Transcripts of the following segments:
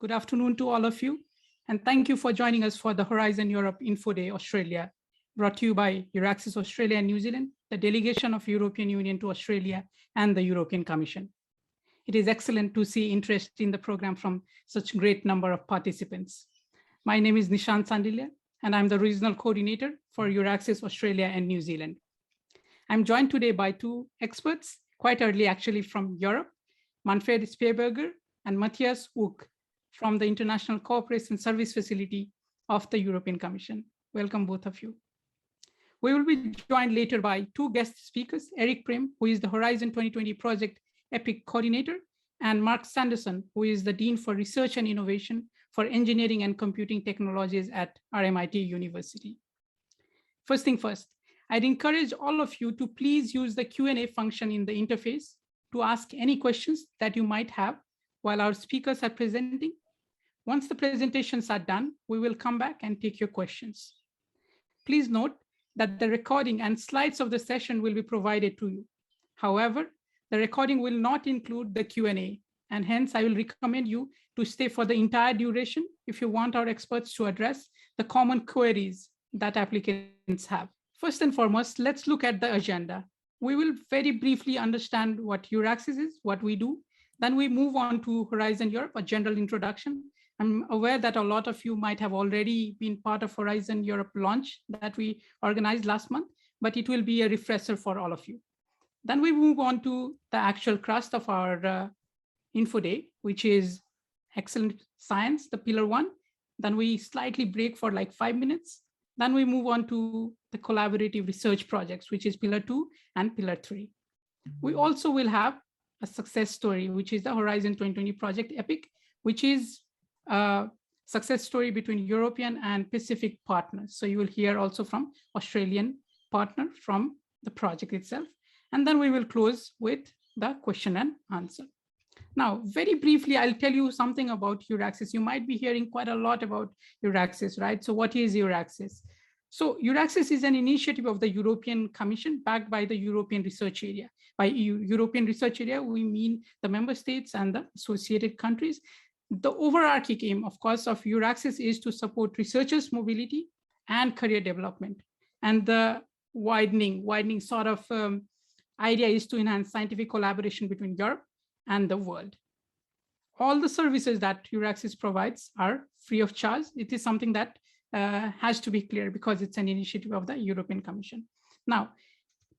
Good afternoon to all of you, and thank you for joining us for the Horizon Europe Info Day Australia, brought to you by EURAXESS Australia New Zealand, the delegation of European Union to Australia, and the European Commission. It is excellent to see interest in the program from such a great number of participants. My name is Nishant Sandilya, and I'm the regional coordinator for EURAXESS Australia and New Zealand. I'm joined today by two experts, quite early actually from Europe, Manfred Speerberger and Matthias Uck, from the International Cooperation Service Facility of the European Commission. Welcome, both of you. We will be joined later by two guest speakers, Eric Prim, who is the Horizon 2020 Project EPIC Coordinator, and Mark Sanderson, who is the Dean for Research and Innovation for Engineering and Computing Technologies at RMIT University. First thing first, I'd encourage all of you to please use the Q&A function in the interface to ask any questions that you might have while our speakers are presenting. Once the presentations are done, we will come back and take your questions. Please note that the recording and slides of the session will be provided to you. However, the recording will not include the Q&A, and hence I will recommend you to stay for the entire duration if you want our experts to address the common queries that applicants have. First and foremost, let's look at the agenda. We will very briefly understand what EURAXESS is, what we do. Then we move on to Horizon Europe, a general introduction. I'm aware that a lot of you might have already been part of Horizon Europe launch that we organized last month, but it will be a refresher for all of you. Then we move on to the actual crust of our info day, which is excellent science, the pillar one. Then we slightly break for like 5 minutes. Then we move on to the collaborative research projects, which is pillar 2 and pillar 3. We also will have a success story, which is the Horizon 2020 Project EPIC, which is a success story between European and Pacific partners. So you will hear also from Australian partner from the project itself. And then we will close with the question and answer. Now, very briefly, I'll tell you something about EURAXESS. You might be hearing quite a lot about EURAXESS, right? So what is EURAXESS? So EURAXESS is an initiative of the European Commission backed by the European Research Area. By European Research Area, we mean the member states and the associated countries. The overarching aim, of course, of EURAXESS is to support researchers' mobility and career development. And the widening sort of idea is to enhance scientific collaboration between Europe and the world. All the services that EURAXESS provides are free of charge. It is something that has to be clear because it's an initiative of the European Commission. Now,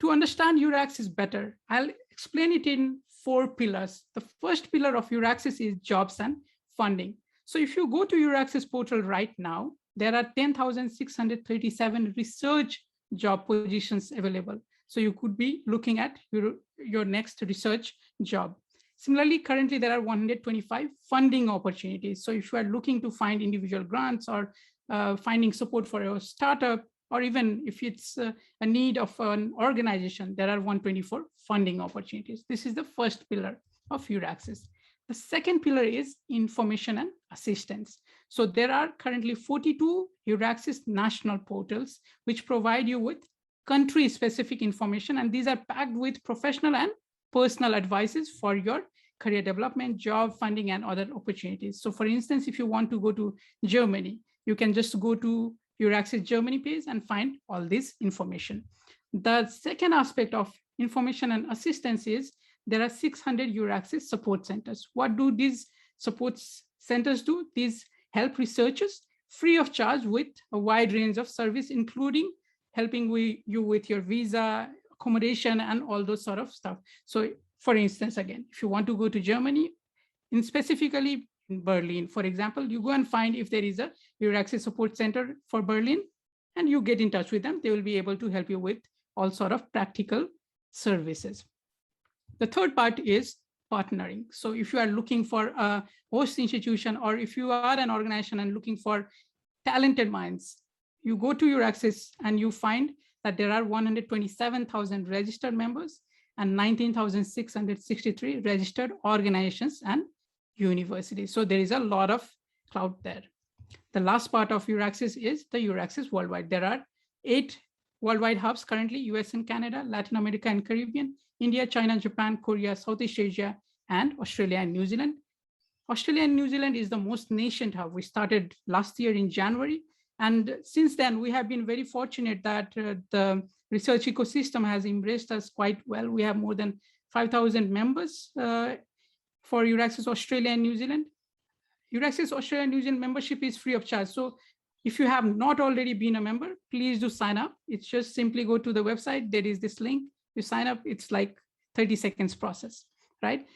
to understand EURAXESS better, I'll explain it in 4 pillars. The first pillar of EURAXESS is jobs and funding. So if you go to EURAXESS portal right now, there are 10,637 research job positions available. So you could be looking at your next research job. Similarly, currently there are 125 funding opportunities. So if you are looking to find individual grants or finding support for your startup, or even if it's a need of an organization, there are 124 funding opportunities. This is the first pillar of EURAXESS. The second pillar is information and assistance. So there are currently 42 EURAXESS national portals, which provide you with country-specific information, and these are packed with professional and personal advices for your career development, job funding, and other opportunities. So for instance, if you want to go to Germany, you can just go to EURAXESS Germany page and find all this information. The second aspect of information and assistance is there are 600 EURAXESS support centers. What do these support centers do? These help researchers free of charge with a wide range of service, including helping you with your visa, accommodation, and all those sort of stuff. So for instance, again, if you want to go to Germany, in specifically in Berlin, for example, you go and find if there is a EURAXESS support center for Berlin, and you get in touch with them. They will be able to help you with all sort of practical services. The third part is partnering. So if you are looking for a host institution, or if you are an organization and looking for talented minds, you go to EURAXESS and you find that there are 127,000 registered members and 19,663 registered organizations and universities. So there is a lot of clout there. The last part of EURAXESS is the EURAXESS Worldwide. There are 8 worldwide hubs currently: US and Canada, Latin America and Caribbean, India, China, Japan, Korea, Southeast Asia, and Australia and New Zealand. Australia and New Zealand is the most nascent hub. We started last year in January. And since then, we have been very fortunate that the research ecosystem has embraced us quite well. We have more than 5,000 members for EURAXESS Australia and New Zealand. EURAXESS Australia and New Zealand membership is free of charge. So if you have not already been a member, please do sign up. It's just simply go to the website. There is this link. You sign up. It's like 30 seconds process, right?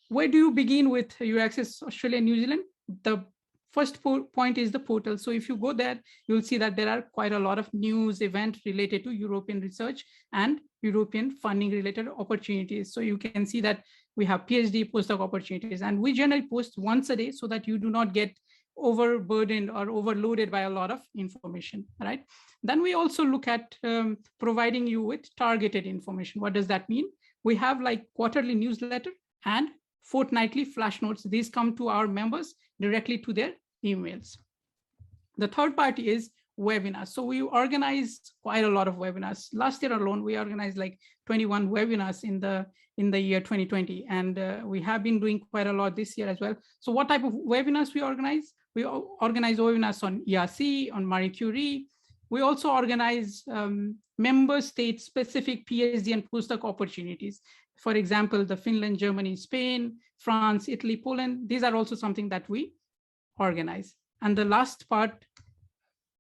Where do you begin with EURAXESS Australia and New Zealand? The first point is the portal. So if you go there, you'll see that there are quite a lot of news events related to European research and European funding related opportunities. So you can see that we have PhD postdoc opportunities, and we generally post once a day so that you do not get overburdened or overloaded by a lot of information, right? Then we also look at providing you with targeted information. What does that mean? We have like quarterly newsletter and fortnightly flash notes. These come to our members directly to their emails. The third part is webinars. So we organize quite a lot of webinars. Last year alone, we organized like 21 webinars in the year 2020. And we have been doing quite a lot this year as well. So what type of webinars we organize? We organize webinars on ERC, on Marie Curie. We also organize member state specific PhD and postdoc opportunities. For example, the Finland, Germany, Spain, France, Italy, Poland. These are also something that we organize. And the last part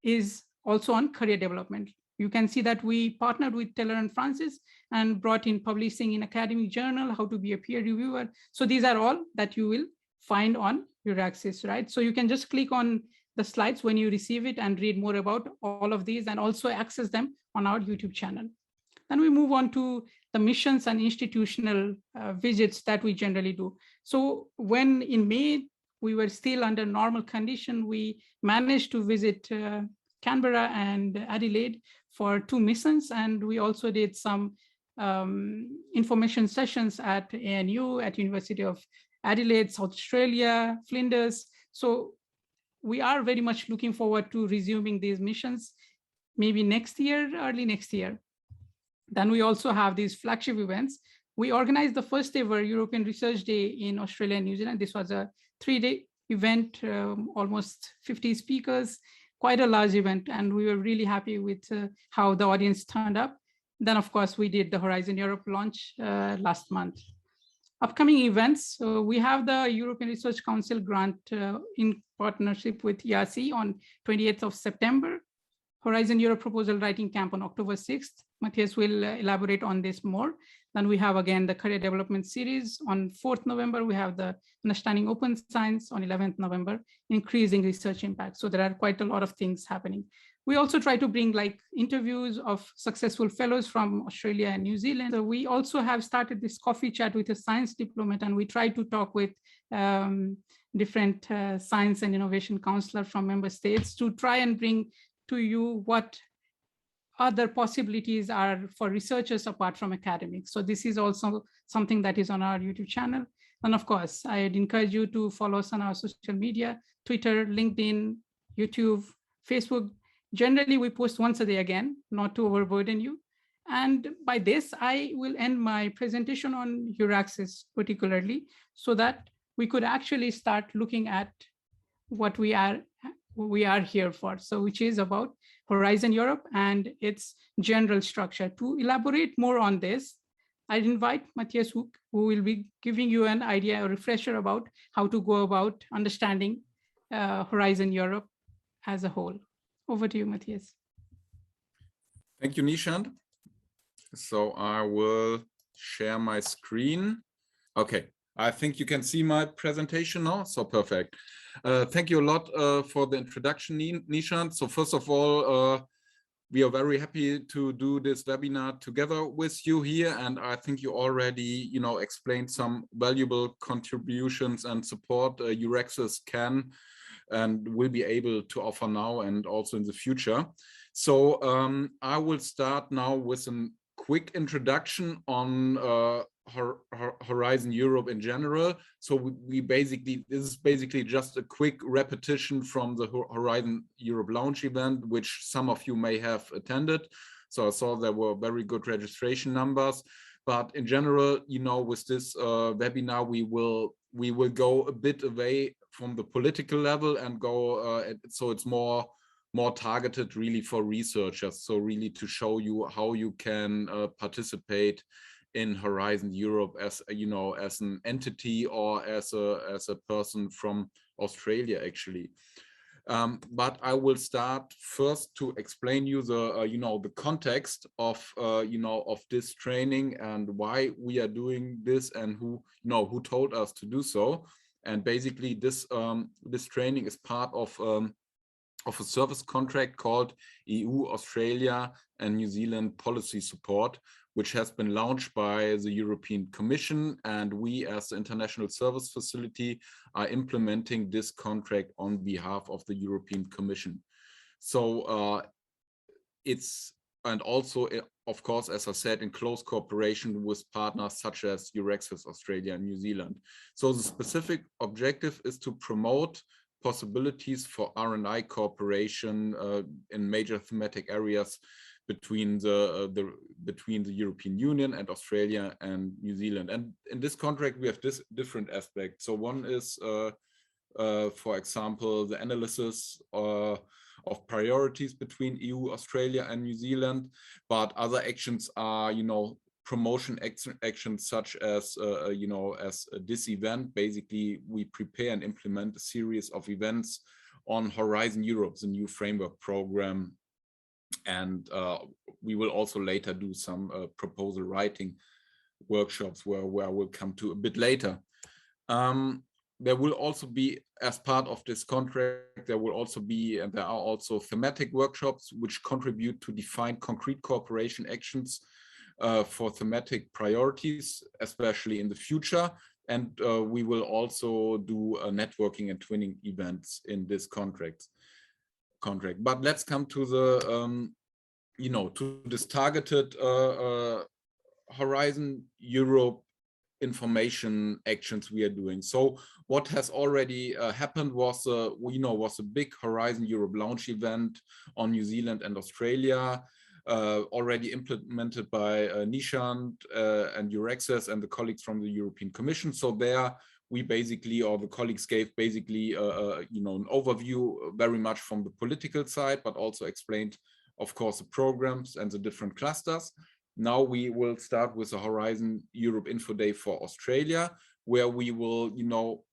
is also on career development. You can see that we partnered with Taylor and Francis and brought in publishing in academic journal, how to be a peer reviewer. So these are all that you will find on EURAXESS, right? So you can just click on the slides when you receive it and read more about all of these and also access them on our YouTube channel. Then we move on to the missions and institutional visits that we generally do. So when in May, we were still under normal condition, we managed to visit Canberra and Adelaide for 2 missions. And we also did some information sessions at ANU, at University of Adelaide, South Australia, Flinders. So we are very much looking forward to resuming these missions, maybe next year, early next year. Then we also have these flagship events. We organized the first ever European Research Day in Australia and New Zealand. This was a 3-day event, almost 50 speakers, quite a large event. And we were really happy with how the audience turned up. Then, of course, we did the Horizon Europe launch last month. Upcoming events, so we have the European Research Council grant in partnership with ERC on 28th of September. Horizon Europe proposal writing camp on October 6th. Matthias will elaborate on this more. Then we have again the career development series on 4th November. We have the understanding open science on 11th November, increasing research impact. So there are quite a lot of things happening. We also try to bring like interviews of successful fellows from Australia and New Zealand. So we also have started this coffee chat with a science diplomat, and we try to talk with different science and innovation counselor from member states to try and bring to you what other possibilities are for researchers apart from academics. So this is also something that is on our YouTube channel. And of course, I'd encourage you to follow us on our social media, Twitter, LinkedIn, YouTube, Facebook. Generally, we post once a day again, not to overburden you. And by this, I will end my presentation on EURAXESS particularly, so that we could actually start looking at what we are here for. So which is about Horizon Europe and its general structure. To elaborate more on this, I'd invite Matthias, who will be giving you an idea, a refresher about how to go about understanding Horizon Europe as a whole. Over to you, Matthias. Thank you, Nishant. So I will share my screen. Okay, I think you can see my presentation now. So perfect. Thank you a lot for the introduction, Nishant. So first of all, we are very happy to do this webinar together with you here. And I think you already, explained some valuable contributions and support EURAXESS can and will be able to offer now and also in the future. So I will start now with a quick introduction on Horizon Europe in general. So this is basically just a quick repetition from the Horizon Europe launch event, which some of you may have attended. So I saw there were very good registration numbers. But in general, with this webinar, we will we will go a bit away from the political level and go, so it's more targeted really for researchers. So really to show you how you can participate in Horizon Europe as, you know, as an entity or as a person from Australia actually. But I will start first to explain you the, you know, the context of, you know, of this training and why we are doing this and who, you know, who told us to do so. And basically this, this training is part of a service contract called EU, Australia and New Zealand Policy Support, which has been launched by the European Commission, and we as the International Service Facility are implementing this contract on behalf of the European Commission. So it's, and also, of course, as I said, in close cooperation with partners such as EURAXESS Australia and New Zealand. So the specific objective is to promote possibilities for R&I cooperation in major thematic areas between the European Union and Australia and New Zealand. And in this contract, we have this different aspects. So one is, for example, the analysis of priorities between EU, Australia and New Zealand, but other actions are, you know, promotion actions such as, you know, as this event. Basically, we prepare and implement a series of events on Horizon Europe, the new framework program. And we will also later do some proposal writing workshops where I will come to a bit later. There will also be, as part of this contract, there will also be, and there are also thematic workshops which contribute to define concrete cooperation actions for thematic priorities, especially in the future. And we will also do networking and twinning events in this contract. But let's come to the, you know, to this targeted Horizon Europe information actions we are doing. So what has already happened was, you know, was a big Horizon Europe launch event on New Zealand and Australia, already implemented by Nishant and EURAXESS and the colleagues from the European Commission. So there we basically, or the colleagues gave basically, you know, an overview very much from the political side, but also explained, of course, the programs and the different clusters. Now we will start with the Horizon Europe Info Day for Australia, where we will, you know,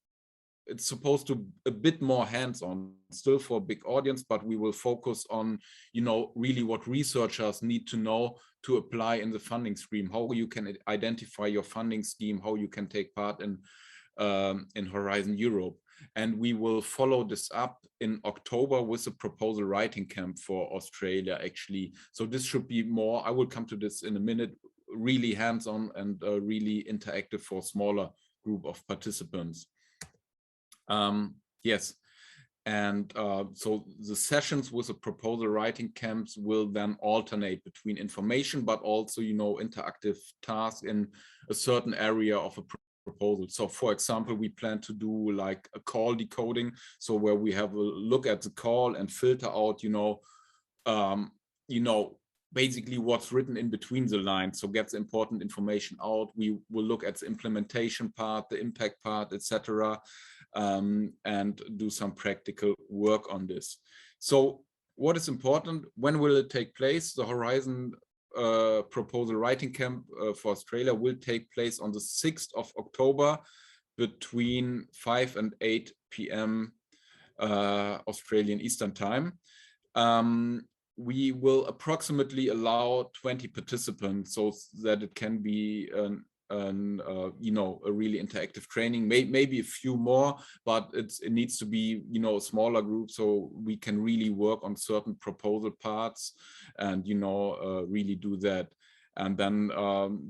it's supposed to a bit more hands-on, still for a big audience, but we will focus on, you know, really what researchers need to know to apply in the funding stream, how you can identify your funding scheme, how you can take part in Horizon Europe. And we will follow this up in October with a proposal writing camp for Australia, actually. So this should be more, I will come to this in a minute, really hands-on and really interactive for a smaller group of participants. Yes, and so the sessions with the proposal writing camps will then alternate between information, but also, you know, interactive tasks in a certain area of a proposal. So for example, we plan to do like a call decoding, so where we have a look at the call and filter out, you know, basically what's written in between the lines, so get the important information out. We will look at the implementation part, the impact part, etc., and do some practical work on this. So what is important, when will it take place? The Horizon proposal writing camp for Australia will take place on the 6th of October between 5 and 8 p.m. Australian Eastern Time. We will approximately allow 20 participants so that it can be you know, a really interactive training, maybe a few more, but it needs to be, you know, a smaller group so we can really work on certain proposal parts and, you know, really do that. And then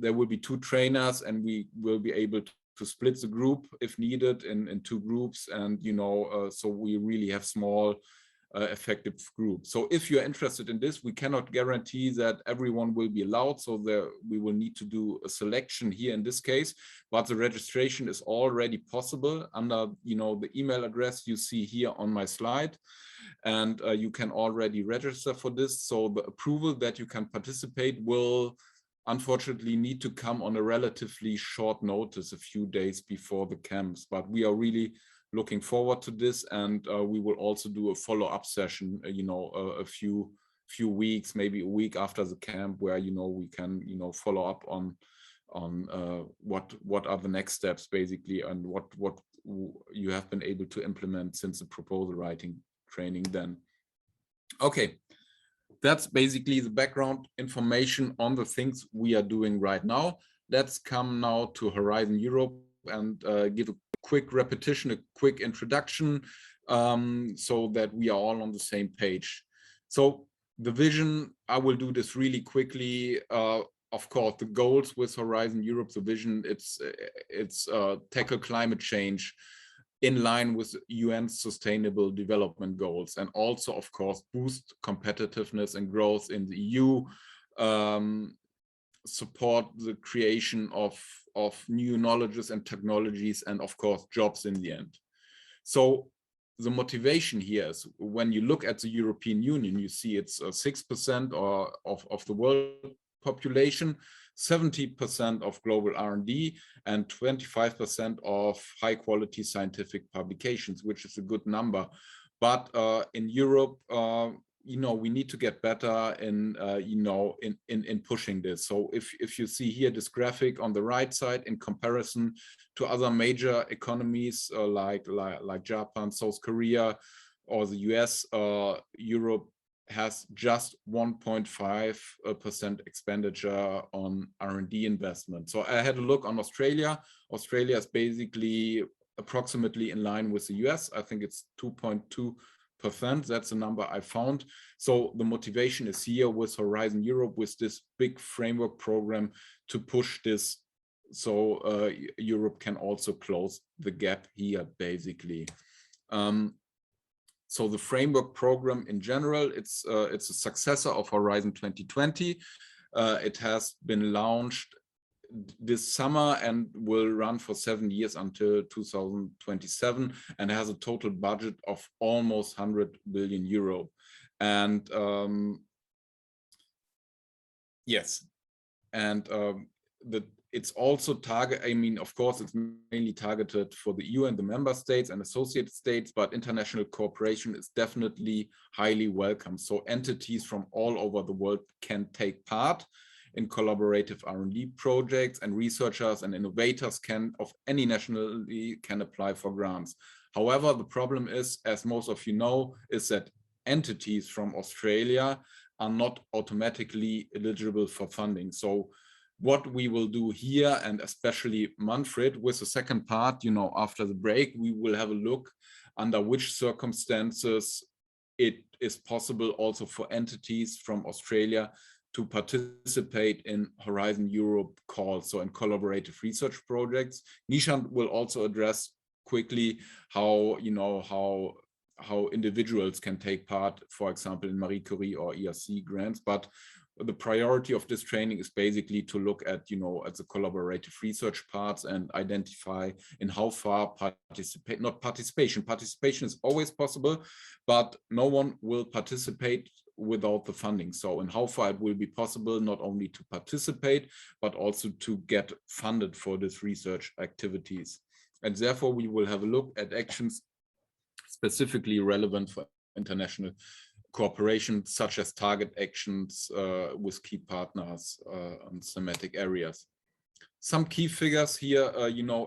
there will be 2 trainers, and we will be able to split the group if needed in 2 groups, and, you know, so we really have small effective group. So if you're interested in this, we cannot guarantee that everyone will be allowed, so there we will need to do a selection here in this case, but the registration is already possible under, you know, the email address you see here on my slide, and you can already register for this. So the approval that you can participate will unfortunately need to come on a relatively short notice, a few days before the camps. But we are really looking forward to this, and we will also do a follow-up session, a few weeks, maybe a week after the camp, where we can follow up on what are the next steps basically, and what you have been able to implement since the proposal writing training then. Okay, that's basically the background information on the things we are doing right now. Let's come now to Horizon Europe and give a quick repetition, a quick introduction, so that we are all on the same page. So the vision, I will do this really quickly. Of course, the goals with Horizon Europe, the vision, it's tackle climate change in line with UN Sustainable Development Goals, and also, of course, boost competitiveness and growth in the EU, support the creation of new knowledges and technologies, and of course, jobs in the end. So the motivation here is, when you look at the European Union, you see it's 6% of the world population, 70% of global R&D, and 25% of high quality scientific publications, which is a good number. But in Europe, we need to get better in pushing this. So if you see here this graphic on the right side, in comparison to other major economies like Japan, South Korea, or the US, Europe has just 1.5% expenditure on R&D investment. So I had a look on Australia. Australia is basically approximately in line with the US. I think it's 2.2%. That's the number I found. So the motivation is here with Horizon Europe, with this big framework program to push this, so Europe can also close the gap here, basically. So the framework program in general, it's a successor of Horizon 2020. It has been launched this summer and will run for 7 years until 2027, and has a total budget of almost 100 billion euro. And yes, and it's also of course, it's mainly targeted for the EU and the member states and associated states, but international cooperation is definitely highly welcome. So entities from all over the world can take part in collaborative R&D projects, and researchers and innovators of any nationality can apply for grants. However, the problem is, as most of you know, is that entities from Australia are not automatically eligible for funding. So what we will do here, and especially Manfred, with the second part, after the break, we will have a look under which circumstances it is possible also for entities from Australia to participate in Horizon Europe calls, so in collaborative research projects. Nishan will also address quickly how individuals can take part, for example, in Marie Curie or ERC grants. But the priority of this training is basically to look at, at the collaborative research parts and identify in how far participation is always possible, but no one will participate without the funding. So in how far it will be possible not only to participate, but also to get funded for this research activities. And therefore we will have a look at actions specifically relevant for international cooperation, such as target actions with key partners on thematic areas. Some key figures here,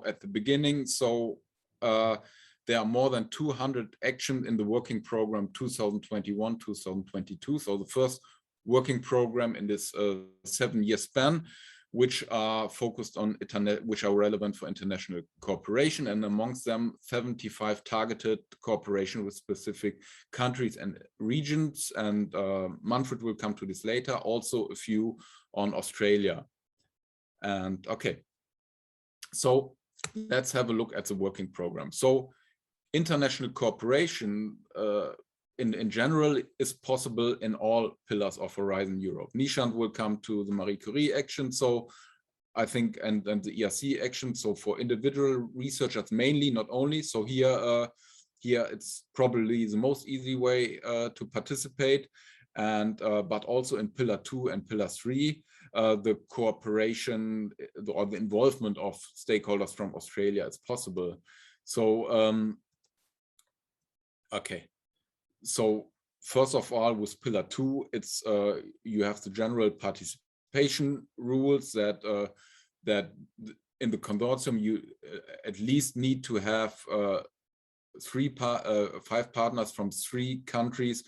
at the beginning. So there are more than 200 actions in the working program 2021-2022. So the first working program in this 7-year span, which are focused on which are relevant for international cooperation, and amongst them 75 targeted cooperation with specific countries and regions. And Manfred will come to this later. Also a few on Australia. And okay, so let's have a look at the working program. So international cooperation in general is possible in all pillars of Horizon Europe. Nishant will come to the Marie Curie action, so I think, and the ERC action. So for individual researchers mainly, not only. So here it's probably the most easy way to participate, and but also in pillar 2 and pillar 3. the cooperation or the involvement of stakeholders from Australia is possible. So, okay. So first of all, with Pillar 2, it's you have the general participation rules that that in the consortium you at least need to have 5 partners from 3 countries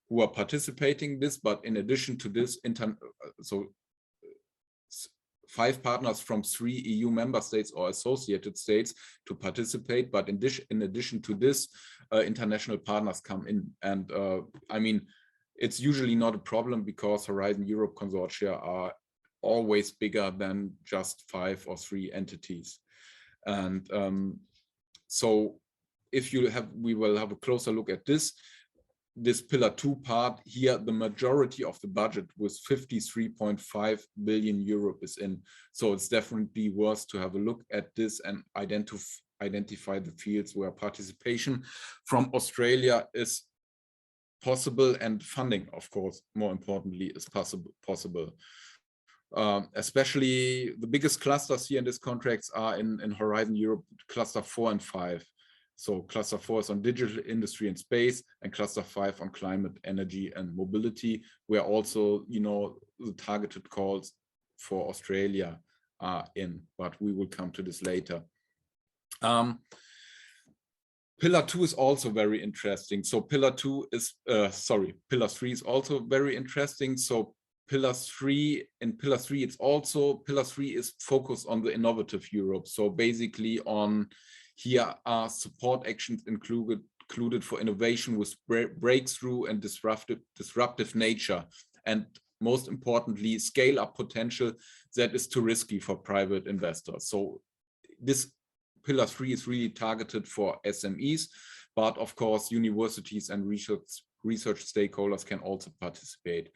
who are participating this, but in addition to this, 5 partners from 3 EU member states or associated states to participate, but in addition to this, international partners come in. And I mean, it's usually not a problem because Horizon Europe consortia are always bigger than just 5 or 3 entities. And so if you have, we will have a closer look at this Pillar 2 part here. The majority of the budget with 53.5 billion euro is in. So it's definitely worth to have a look at this and identify the fields where participation from Australia is possible, and funding, of course, more importantly, is possible. Especially the biggest clusters here in these contracts are in Horizon Europe, cluster 4 and 5. So cluster 4 is on digital industry and space, and cluster 5 on climate, energy, and mobility, where also, you know, the targeted calls for Australia are in, but we will come to this later. Pillar 2 is also very interesting. So Pillar 3 is also very interesting. So Pillar 3 it's also, Pillar 3 is focused on the innovative Europe. So basically on, here are support actions included for innovation with breakthrough and disruptive nature. And most importantly, scale up potential that is too risky for private investors. So this Pillar 3 is really targeted for SMEs, but of course, universities and research stakeholders can also participate.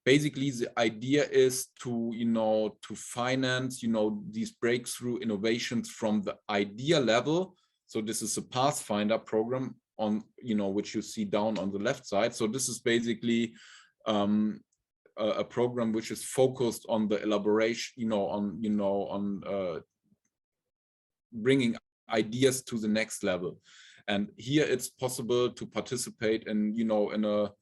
Basically, the idea is to, you know, to finance, you know, these breakthrough innovations from the idea level. So this is a Pathfinder program on, you know, which you see down on the left side. So this is basically a program which is focused on the elaboration, on bringing ideas to the next level. And here it's possible to participate in, you know, in a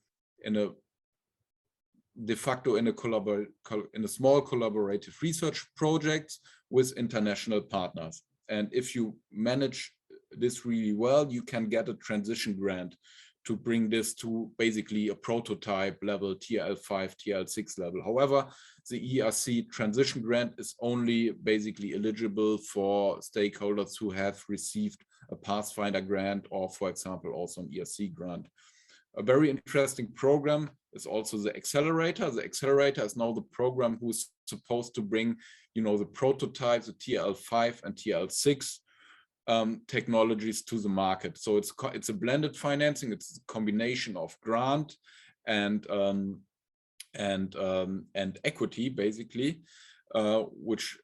de facto in a small collaborative research projects with international partners. And if you manage this really well, you can get a transition grant to bring this to basically a prototype level, TL5, TL6 level. However, the ERC transition grant is only basically eligible for stakeholders who have received a Pathfinder grant or, for example, also an ERC grant. A very interesting program is also the Accelerator. The Accelerator is now the program who's supposed to bring, you know, the prototypes, the TL5 and TL6 technologies to the market. So it's a blended financing. It's a combination of grant and equity, basically, which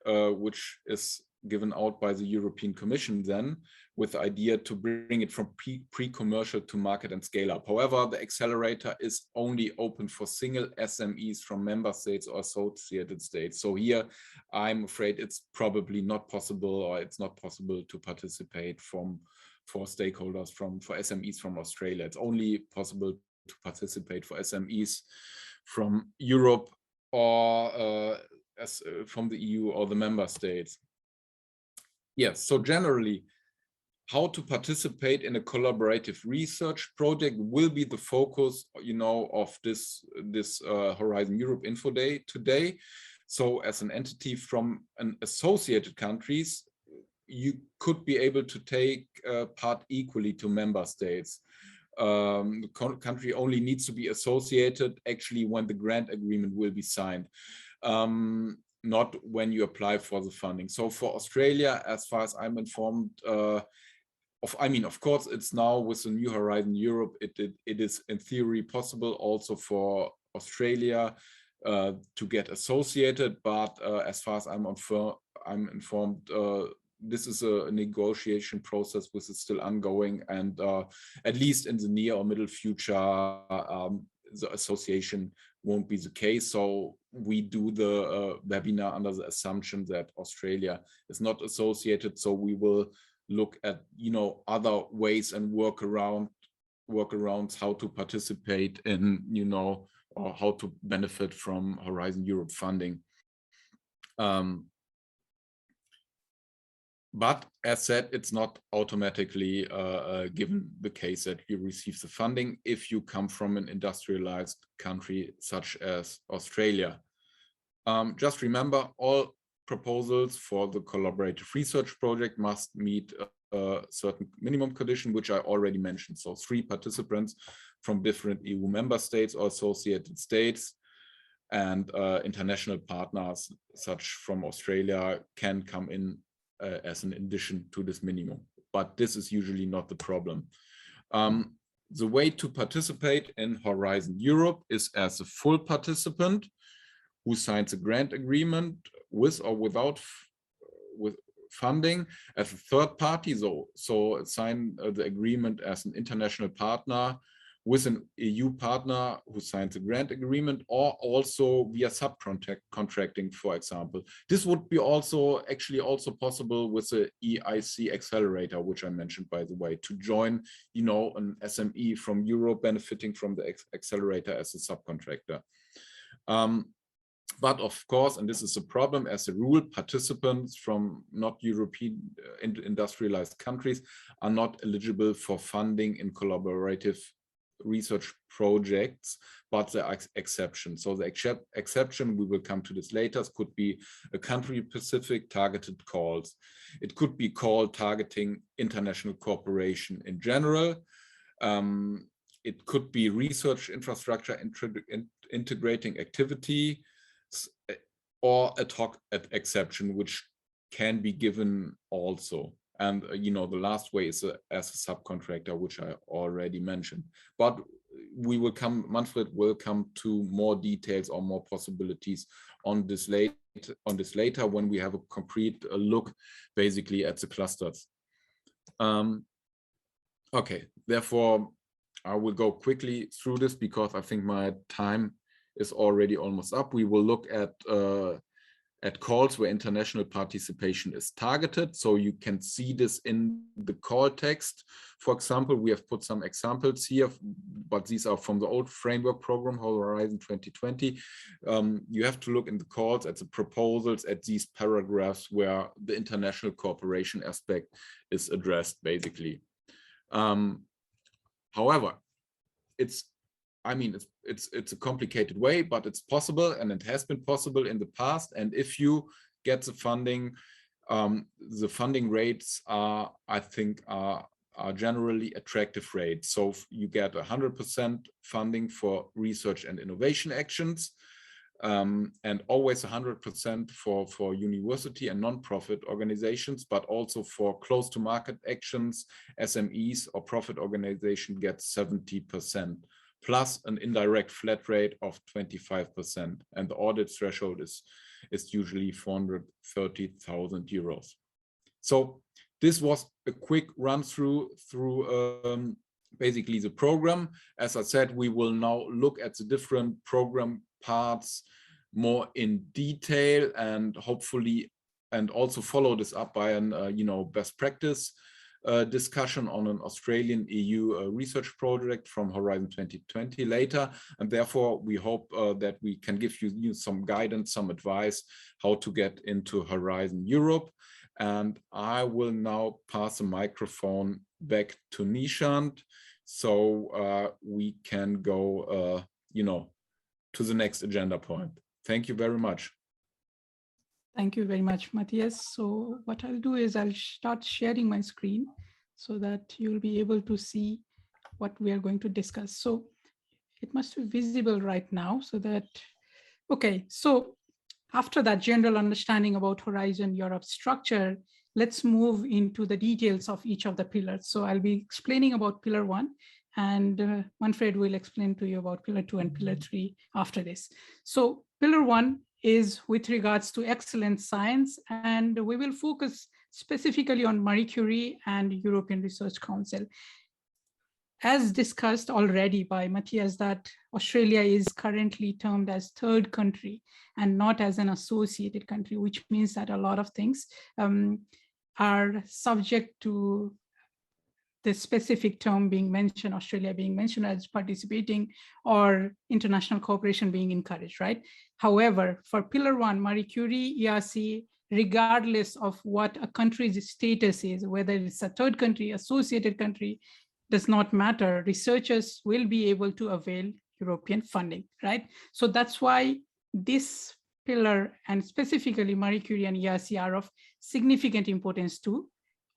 is given out by the European Commission then, with the idea to bring it from pre-commercial to market and scale up. However, the Accelerator is only open for single SMEs from member states or associated states. So here, I'm afraid it's probably not possible, or it's not possible to participate for stakeholders for SMEs from Australia. It's only possible to participate for SMEs from Europe or from the EU or the member states. Yes, so generally, how to participate in a collaborative research project will be the focus, you know, of this Horizon Europe Info Day today. So as an entity from an associated countries, you could be able to take part equally to member states. The country only needs to be associated actually when the grant agreement will be signed. Not when you apply for the funding. So for Australia, as far as I'm informed, of course, it's now with the new Horizon Europe, it is in theory possible also for Australia to get associated, but as far as I'm informed, this is a negotiation process which is still ongoing, and at least in the near or middle future, the association won't be the case. So we do the webinar under the assumption that Australia is not associated. So we will look at, other ways and workarounds how to participate in, or how to benefit from Horizon Europe funding. But as said, it's not automatically given the case that you receive the funding if you come from an industrialized country such as Australia. Just remember, all proposals for the collaborative research project must meet a certain minimum condition, which I already mentioned. So 3 participants from different EU member states or associated states, and international partners such from Australia can come in as an addition to this minimum. But this is usually not the problem. The way to participate in Horizon Europe is as a full participant who signs a grant agreement with or without funding, as a third party. So sign the agreement as an international partner with an EU partner who signs a grant agreement, or also via subcontracting, for example. This would be actually also possible with the EIC accelerator, which I mentioned, by the way, to join, an SME from Europe benefiting from the accelerator as a subcontractor. But of course, and this is a problem, as a rule, participants from not European industrialized countries are not eligible for funding in collaborative research projects, but there are exceptions. So the exception, we will come to this later, could be a country-specific targeted calls. It could be called targeting international cooperation in general. It could be research infrastructure integrating activity, or ad hoc exception, which can be given also. And the last way is as a subcontractor, which I already mentioned. But Manfred will come to more details or more possibilities on this later when we have a concrete look basically at the clusters. Okay, therefore I will go quickly through this because I think my time is already almost up. We will look at calls where international participation is targeted. So you can see this in the call text. For example, we have put some examples here, but these are from the old framework program, Horizon 2020. You have to look in the calls at the proposals, at these paragraphs where the international cooperation aspect is addressed, basically. However, it's a complicated way, but it's possible, and it has been possible in the past. And if you get the funding rates are, I think, are generally attractive rates. So you get 100% funding for research and innovation actions, and always 100% for university and non-profit organizations, but also for close to market actions, SMEs or profit organization get 70%. Plus an indirect flat rate of 25%, and the audit threshold is usually 430,000 euros. So this was a quick run through basically the program. As I said, we will now look at the different program parts more in detail, and hopefully, and also follow this up by an best practice discussion on an Australian EU research project from Horizon 2020 later. And therefore, we hope that we can give you some guidance, some advice how to get into Horizon Europe. And I will now pass the microphone back to Nishant, so we can go, to the next agenda point. Thank you very much. Thank you very much, Matthias. So what I'll do is I'll start sharing my screen so that you'll be able to see what we are going to discuss. So it must be visible right now, so that, okay, so after that general understanding about Horizon Europe structure, let's move into the details of each of the pillars. So I'll be explaining about pillar 1, and Manfred will explain to you about pillar 2 and pillar 3 after this. So pillar 1 is with regards to excellent science, and we will focus specifically on Marie Curie and European Research Council. as discussed already by Matthias, that Australia is currently termed as third country and not as an associated country, which means that a lot of things are subject to the specific term being mentioned, Australia being mentioned as participating, or international cooperation being encouraged, right? However, for Pillar 1, Marie Curie, ERC, regardless of what a country's status is, whether it's a third country, associated country, does not matter, researchers will be able to avail European funding, right? So that's why this pillar, and specifically Marie Curie and ERC, are of significant importance to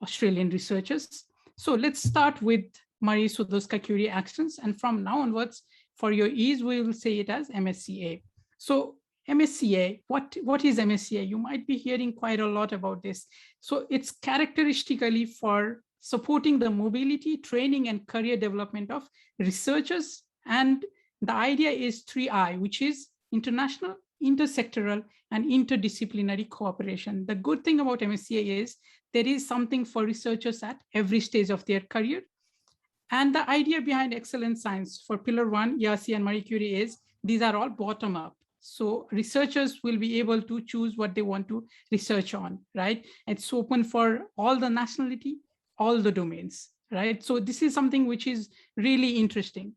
Australian researchers. So let's start with Marie Sklodowska-Curie actions. And from now onwards, for your ease, we will say it as MSCA. So MSCA, what is MSCA? You might be hearing quite a lot about this. So it's characteristically for supporting the mobility, training, and career development of researchers. And the idea is 3I, which is international, intersectoral, and interdisciplinary cooperation. The good thing about MSCA is there is something for researchers at every stage of their career. And the idea behind excellent science for Pillar 1, ERC and Marie Curie is these are all bottom up. So researchers will be able to choose what they want to research on, right? It's open for all the nationality, all the domains, right? So this is something which is really interesting.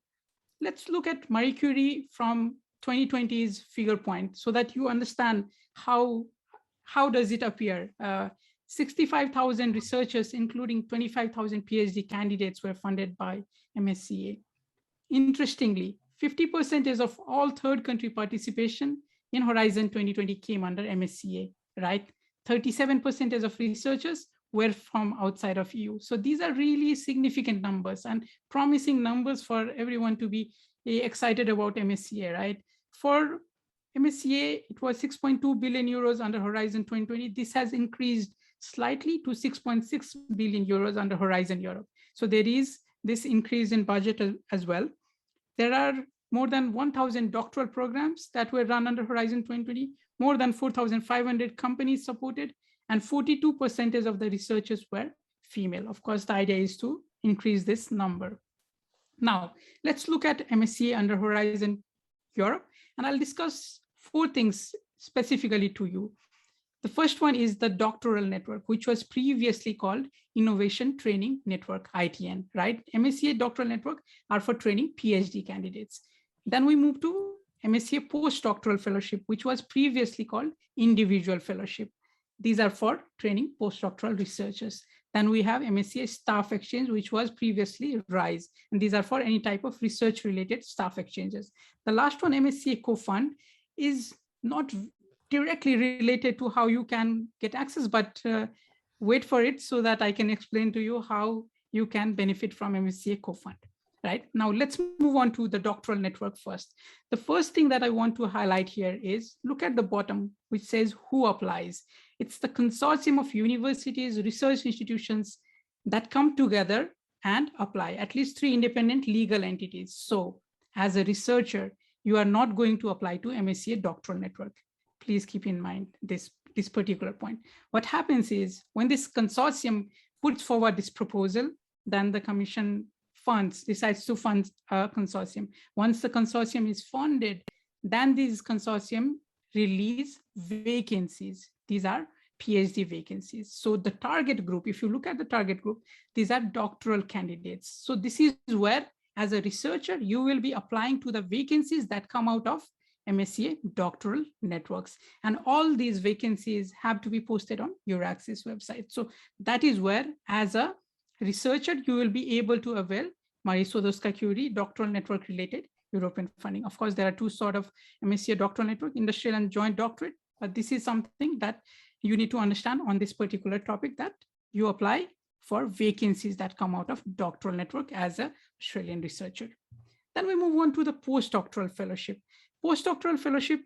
Let's look at Marie Curie from 2020's figure point so that you understand how does it appear. 65,000 researchers, including 25,000 PhD candidates, were funded by MSCA. Interestingly, 50% of all third country participation in Horizon 2020 came under MSCA, right? 37% of researchers were from outside of EU. So these are really significant numbers and promising numbers for everyone to be excited about MSCA, right? For MSCA, it was 6.2 billion euros under Horizon 2020. This has increased slightly to 6.6 billion euros under Horizon Europe. So there is this increase in budget as well. There are more than 1,000 doctoral programs that were run under Horizon 2020, more than 4,500 companies supported, and 42% of the researchers were female. Of course, the idea is to increase this number. Now, let's look at MSCA under Horizon Europe, and I'll discuss 4 things specifically to you. The first one is the doctoral network, which was previously called Innovation Training Network, ITN, right? MSCA doctoral network are for training PhD candidates. Then we move to MSCA postdoctoral fellowship, which was previously called individual fellowship. These are for training postdoctoral researchers. Then we have MSCA staff exchange, which was previously RISE, and these are for any type of research related staff exchanges. The last one, MSCA co-fund, is not directly related to how you can get access, but wait for it so that I can explain to you how you can benefit from MSCA co-fund. Right now, let's move on to the doctoral network first. The first thing that I want to highlight here is look at the bottom, which says who applies. It's the consortium of universities, research institutions that come together and apply, at least 3 independent legal entities. So as a researcher, you are not going to apply to MSCA doctoral network. Please keep in mind this particular point. What happens is when this consortium puts forward this proposal, then the commission decides to fund a consortium. Once the consortium is funded, then these consortium release vacancies. These are PhD vacancies. So the target group, if you look at the target group, these are doctoral candidates. So this is where, as a researcher, you will be applying to the vacancies that come out of MSCA doctoral networks. And all these vacancies have to be posted on EURAXESS website. So that is where, as a researcher, you will be able to avail Marie Sklodowska-Curie doctoral network related European funding. Of course, there are 2 sort of MSCA doctoral network, industrial and joint doctorate, but this is something that you need to understand on this particular topic, that you apply for vacancies that come out of doctoral network as an Australian researcher. Then we move on to the postdoctoral fellowship. Postdoctoral fellowship,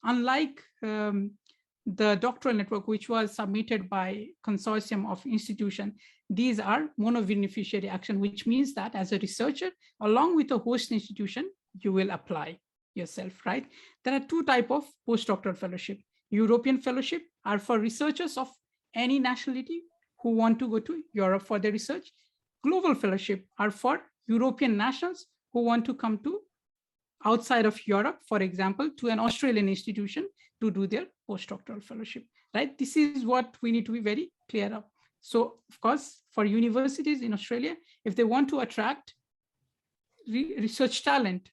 unlike the doctoral network, which was submitted by consortium of institutions, these are mono-beneficiary action, which means that as a researcher, along with a host institution, you will apply yourself, right? There are 2 types of postdoctoral fellowship. European fellowship are for researchers of any nationality who want to go to Europe for their research. Global fellowship are for European nationals who want to come to outside of Europe, for example, to an Australian institution to do their postdoctoral fellowship, right? This is what we need to be very clear of. So of course, for universities in Australia, if they want to attract research talent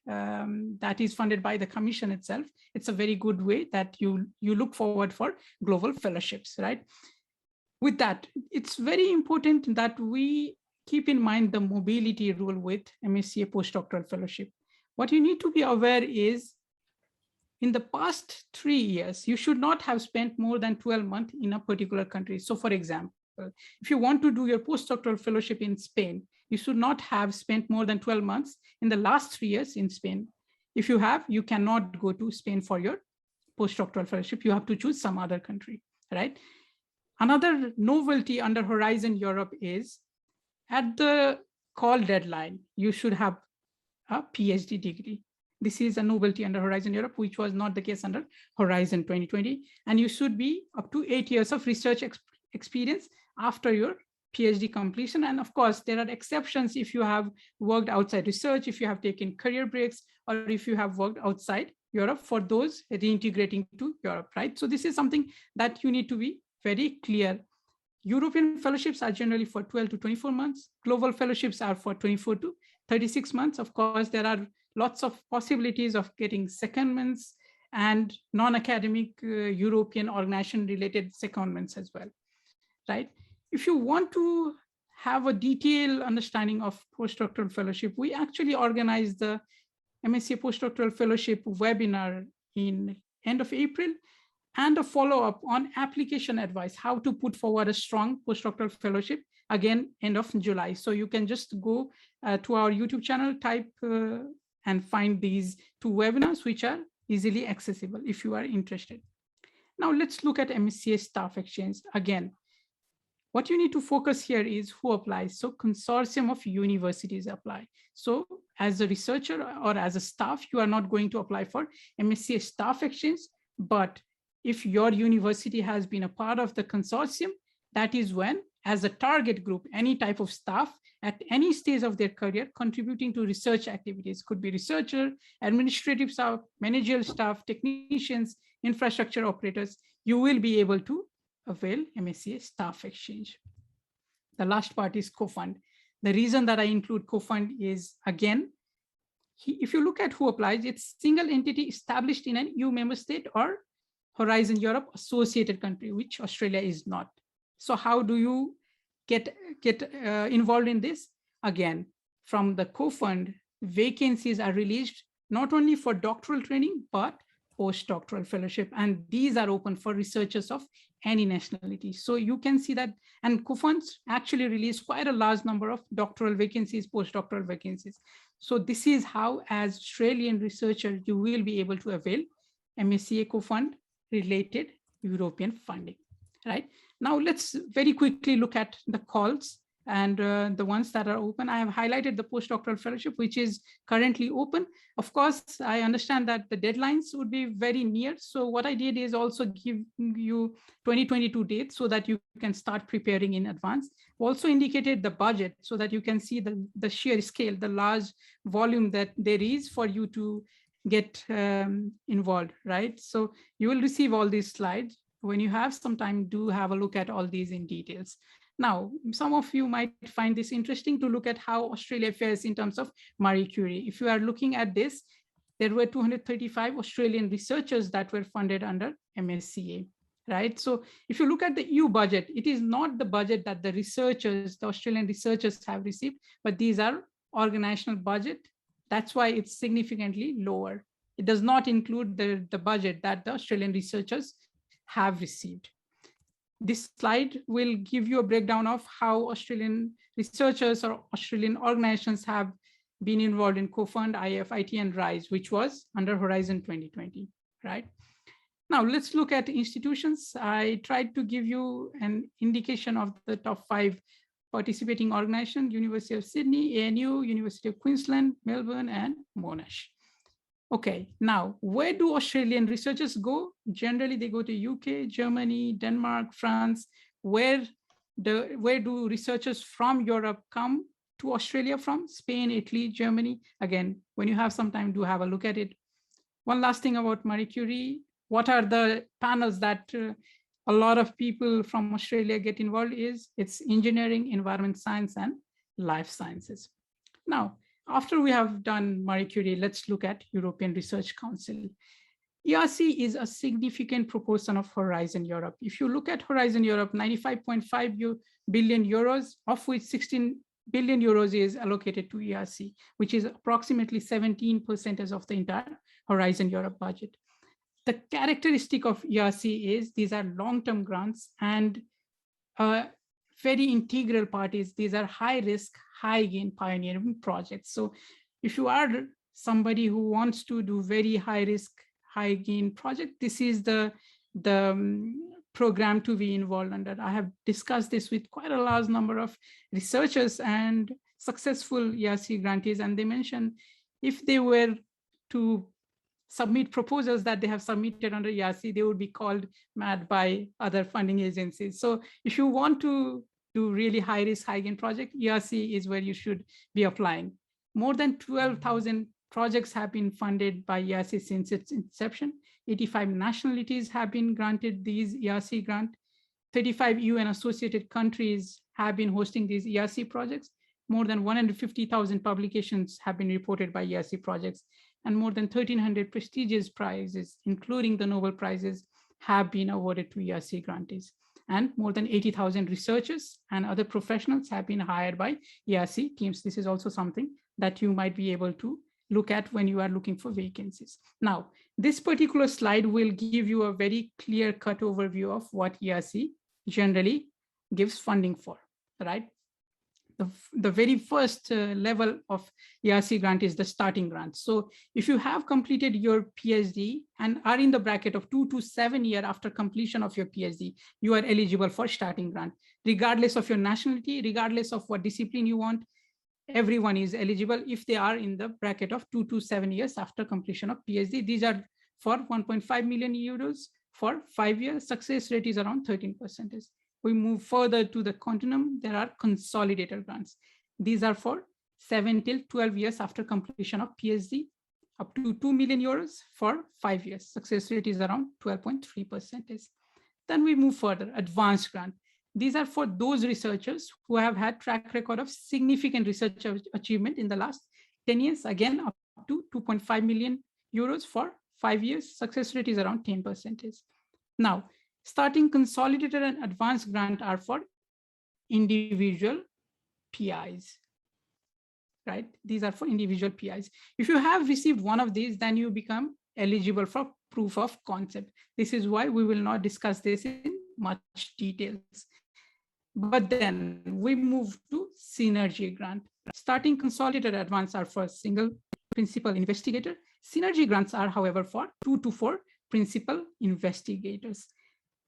that is funded by the commission itself, it's a very good way that you look forward for global fellowships, right? With that, it's very important that we keep in mind the mobility rule with MSCA postdoctoral fellowship. What you need to be aware is, in the past 3 years, you should not have spent more than 12 months in a particular country. So for example, if you want to do your postdoctoral fellowship in Spain, you should not have spent more than 12 months in the last 3 years in Spain. If you have, you cannot go to Spain for your postdoctoral fellowship. You have to choose some other country, right? Another novelty under Horizon Europe is, at the call deadline, you should have a PhD degree. This is a novelty under Horizon Europe, which was not the case under Horizon 2020. And you should be up to 8 years of research experience after your PhD completion. And of course, there are exceptions if you have worked outside research, if you have taken career breaks, or if you have worked outside Europe, for those reintegrating to Europe, right? So this is something that you need to be very clear. European fellowships are generally for 12 to 24 months. Global fellowships are for 24 to 36 months. Of course, there are lots of possibilities of getting secondments and non-academic European organization-related secondments as well, right? If you want to have a detailed understanding of postdoctoral fellowship, we actually organized the MSCA postdoctoral fellowship webinar in end of April, and a follow-up on application advice, how to put forward a strong postdoctoral fellowship, again, end of July. So you can just go to our YouTube channel, type and find these 2 webinars, which are easily accessible if you are interested. Now let's look at MSCA staff exchange. Again, what you need to focus here is who applies. So consortium of universities apply. So as a researcher or as a staff, you are not going to apply for MSCA staff exchange, but if your university has been a part of the consortium, that is when, as a target group, any type of staff at any stage of their career contributing to research activities, could be researcher, administrative staff, managerial staff, technicians, infrastructure operators, you will be able to avail MSCA staff exchange. The last part is co-fund. The reason that I include co-fund is, again, if you look at who applies, it's single entity established in an EU member state or Horizon Europe associated country, which Australia is not. So how do you get involved in this? Again, from the co-fund, vacancies are released not only for doctoral training, but postdoctoral fellowship. And these are open for researchers of any nationality. So you can see that, and co-funds actually release quite a large number of doctoral vacancies, postdoctoral vacancies. So this is how, as Australian researcher, you will be able to avail MSCA co-fund related European funding, right? Now let's very quickly look at the calls and the ones that are open. I have highlighted the postdoctoral fellowship, which is currently open. Of course, I understand that the deadlines would be very near. So what I did is also give you 2022 dates so that you can start preparing in advance. Also indicated the budget so that you can see the sheer scale, the large volume that there is for you to get involved, right? So you will receive all these slides. When you have some time, do have a look at all these in details. Now, some of you might find this interesting to look at how Australia fares in terms of Marie Curie. If you are looking at this, there were 235 Australian researchers that were funded under MSCA, right? So if you look at the EU budget, it is not the budget that the researchers, the Australian researchers have received, but these are organizational budget. That's why it's significantly lower. It does not include the budget that the Australian researchers have received. This slide will give you a breakdown of how Australian researchers or Australian organizations have been involved in co-fund, IF, IT, and RISE, which was under Horizon 2020, right? Now let's look at institutions. I tried to give you an indication of the top 5 participating organizations: University of Sydney, ANU, University of Queensland, Melbourne, and Monash. Okay, now where do Australian researchers go? Generally, they go to UK, Germany, Denmark, France. Where do researchers from Europe come? to Australia from Spain, Italy, Germany. Again, when you have some time, do have a look at it. One last thing about Marie Curie, what are the panels that a lot of people from Australia get involved is it's engineering, environment science, and life sciences. Now, after we have done Marie Curie, let's look at European Research Council. ERC is a significant proportion of Horizon Europe. If you look at Horizon Europe, 95.5 billion euros, of which 16 billion euros is allocated to ERC, which is approximately 17% of the entire Horizon Europe budget. The characteristic of ERC is these are long-term grants, and very integral part is these are high risk, high gain pioneering projects. So if you are somebody who wants to do very high risk, high gain project, this is the program to be involved under. I have discussed this with quite a large number of researchers and successful ERC grantees, and they mentioned if they were to submit proposals that they have submitted under ERC, they would be called mad by other funding agencies. So if you want to do really high risk, high gain project, ERC is where you should be applying. More than 12,000 projects have been funded by ERC since its inception. 85 nationalities have been granted these ERC grant. 35 EU and associated countries have been hosting these ERC projects. More than 150,000 publications have been reported by ERC projects, and more than 1,300 prestigious prizes, including the Nobel Prizes, have been awarded to ERC grantees. And more than 80,000 researchers and other professionals have been hired by ERC teams. This is also something that you might be able to look at when you are looking for vacancies. Now, this particular slide will give you a very clear-cut overview of what ERC generally gives funding for, right? The very first level of ERC grant is the starting grant. So if you have completed your PhD and are in the bracket of 2 to 7 years after completion of your PhD, you are eligible for starting grant, regardless of your nationality, regardless of what discipline you want. Everyone is eligible if they are in the bracket of 2 to 7 years after completion of PhD. These are for 1.5 million euros for 5 years. Success rate is around 13%. We move further to the continuum, there are consolidated grants. These are for 7 till 12 years after completion of PhD, up to 2 million euros for 5 years. Success rate is around 12.3%. Then we move further, advanced grant. These are for those researchers who have had track record of significant research achievement in the last 10 years, again, up to 2.5 million euros for 5 years. Success rate is around 10%. Now, starting consolidated and advanced grant are for individual PIs, right? These are for individual PIs. If you have received one of these, then you become eligible for proof of concept. This is why we will not discuss this in much details. But then we move to synergy grant. Starting consolidated advanced are for single principal investigator. Synergy grants are, however, for 2 to 4 principal investigators.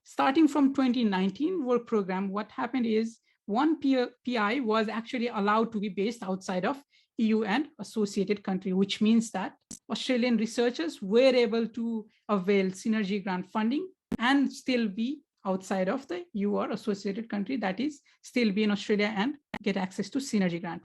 Starting from 2019 work program, what happened is one PI was actually allowed to be based outside of EU and associated country, which means that Australian researchers were able to avail synergy grant funding and still be outside of the EU or associated country, that is still be in Australia and get access to synergy grant.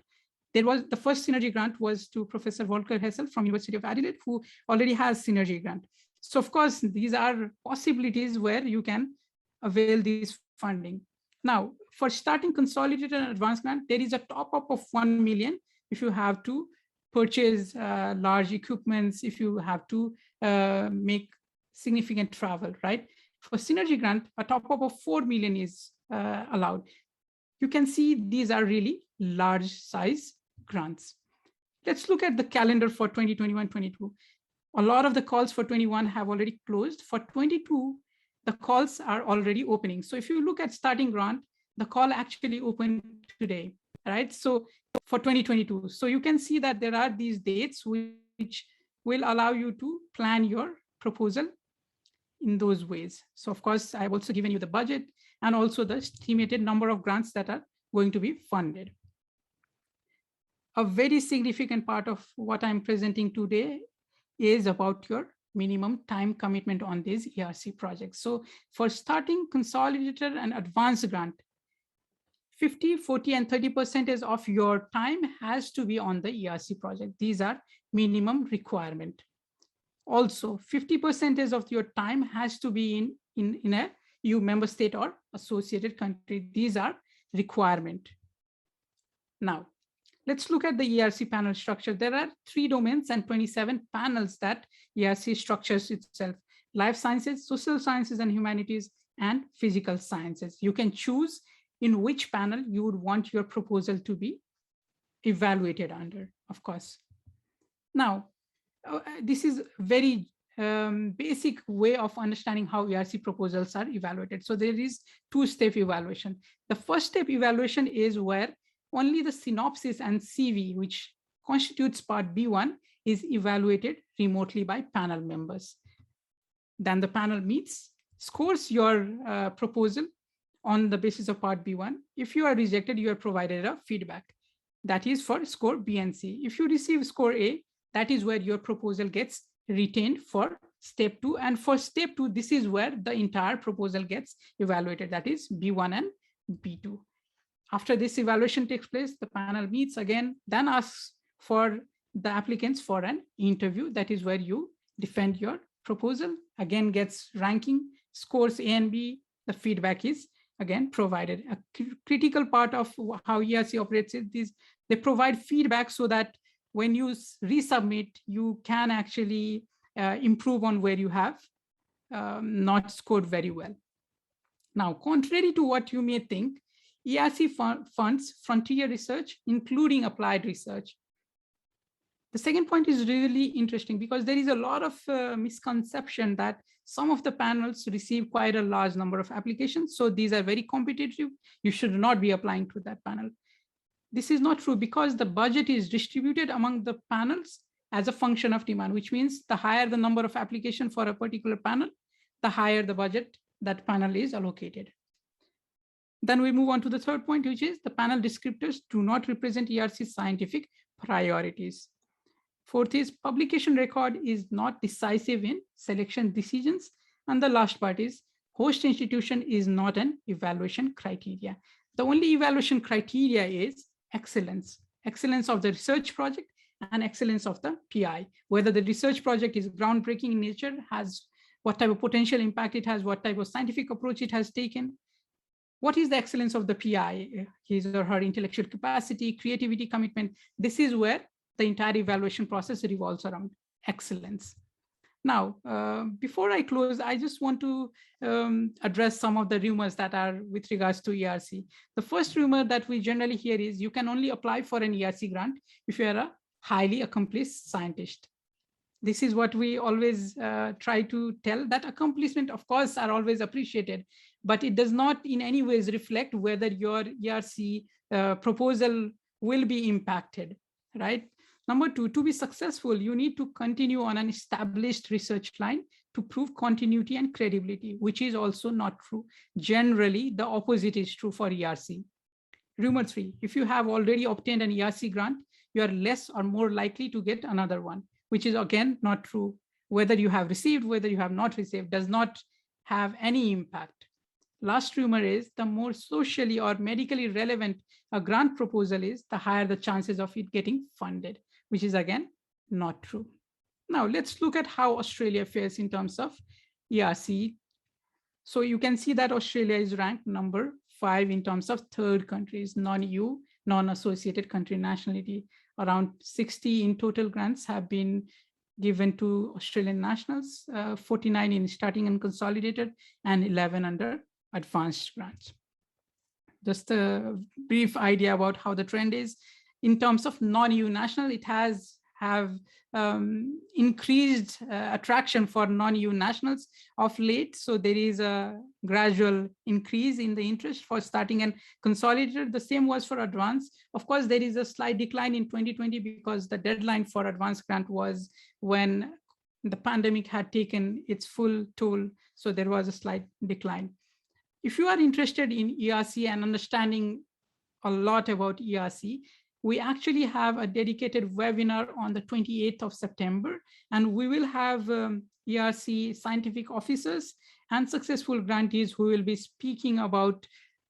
The first synergy grant was to Professor Volker Hessel from University of Adelaide, who already has synergy grant. So of course, these are possibilities where you can avail this funding. Now, for starting consolidated and advanced grant, there is a top up of 1 million if you have to purchase large equipments, if you have to make significant travel, right? For synergy grant, a top up of 4 million is allowed. You can see these are really large size grants. Let's look at the calendar for 2021-22. A lot of the calls for 21 have already closed. For 22, the calls are already opening. So if you look at starting grant, the call actually opened today, right? So for 2022. So you can see that there are these dates which will allow you to plan your proposal in those ways. So of course, I've also given you the budget and also the estimated number of grants that are going to be funded. A very significant part of what I'm presenting today is about your minimum time commitment on these ERC projects. So for starting consolidated and advanced grant, 50, 40, and 30% of your time has to be on the ERC project. These are minimum requirement. Also, 50% of your time has to be in a EU member state or associated country. These are requirement. Now, let's look at the ERC panel structure. There are 3 domains and 27 panels that ERC structures itself: life sciences, social sciences and humanities, and physical sciences. You can choose in which panel you would want your proposal to be evaluated under, of course. Now, this is very basic way of understanding how ERC proposals are evaluated. So there is 2-step evaluation. The first step evaluation is where only the synopsis and CV, which constitutes part B1, is evaluated remotely by panel members. Then the panel meets, scores your proposal on the basis of part B1. If you are rejected, you are provided a feedback. That is for score B and C. If you receive score A, that is where your proposal gets retained for step 2. And for step 2, this is where the entire proposal gets evaluated. That is B1 and B2. After this evaluation takes place, the panel meets again, then asks for the applicants for an interview. That is where you defend your proposal, again gets ranking, scores A and B. The feedback is again provided. A critical part of how ERC operates is they provide feedback so that when you resubmit, you can actually improve on where you have not scored very well. Now, contrary to what you may think, ERC funds frontier research, including applied research. The second point is really interesting because there is a lot of misconception that some of the panels receive quite a large number of applications. So these are very competitive. You should not be applying to that panel. This is not true because the budget is distributed among the panels as a function of demand, which means the higher the number of applications for a particular panel, the higher the budget that panel is allocated. Then we move on to the third point, which is the panel descriptors do not represent ERC's scientific priorities. Fourth is publication record is not decisive in selection decisions. And the last part is host institution is not an evaluation criteria. The only evaluation criteria is excellence, excellence of the research project and excellence of the PI, whether the research project is groundbreaking in nature, has what type of potential impact it has, what type of scientific approach it has taken. What is the excellence of the PI, his or her intellectual capacity, creativity, commitment? This is where the entire evaluation process revolves around excellence. Now, before I close, I just want to address some of the rumors that are with regards to ERC. The first rumor that we generally hear is you can only apply for an ERC grant if you are a highly accomplished scientist. This is what we always try to tell, that accomplishment, of course, are always appreciated, but it does not in any ways reflect whether your ERC proposal will be impacted, right? Number 2, to be successful, you need to continue on an established research line to prove continuity and credibility, which is also not true. Generally, the opposite is true for ERC. Rumor 3, if you have already obtained an ERC grant, you are less or more likely to get another one, which is again not true. Whether you have received, whether you have not received, does not have any impact. Last rumor is the more socially or medically relevant a grant proposal is, the higher the chances of it getting funded, which is again not true. Now let's look at how Australia fares in terms of ERC. So you can see that Australia is ranked number 5 in terms of third countries, non-EU, non-associated country nationality. Around 60 in total grants have been given to Australian nationals, 49 in starting and consolidated, and 11 under advanced grants. Just a brief idea about how the trend is. In terms of non-EU national, it has increased attraction for non-EU nationals of late. So there is a gradual increase in the interest for starting and consolidated. The same was for advanced. Of course, there is a slight decline in 2020 because the deadline for advanced grant was when the pandemic had taken its full toll. So there was a slight decline. If you are interested in ERC and understanding a lot about ERC, we actually have a dedicated webinar on the 28th of September, and we will have ERC scientific officers and successful grantees who will be speaking about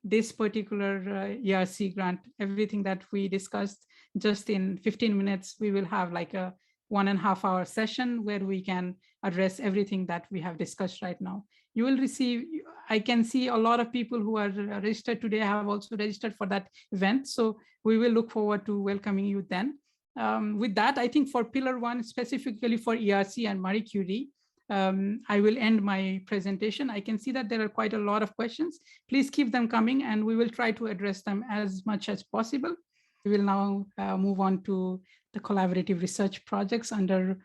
this particular ERC grant, everything that we discussed just in 15 minutes, we will have like a 1.5 hour session where we can address everything that we have discussed right now. You will receive, I can see a lot of people who are registered today have also registered for that event. So we will look forward to welcoming you then. With that, I think for Pillar 1, specifically for ERC and Marie Curie, I will end my presentation. I can see that there are quite a lot of questions. Please keep them coming and we will try to address them as much as possible. We will now move on to the collaborative research projects under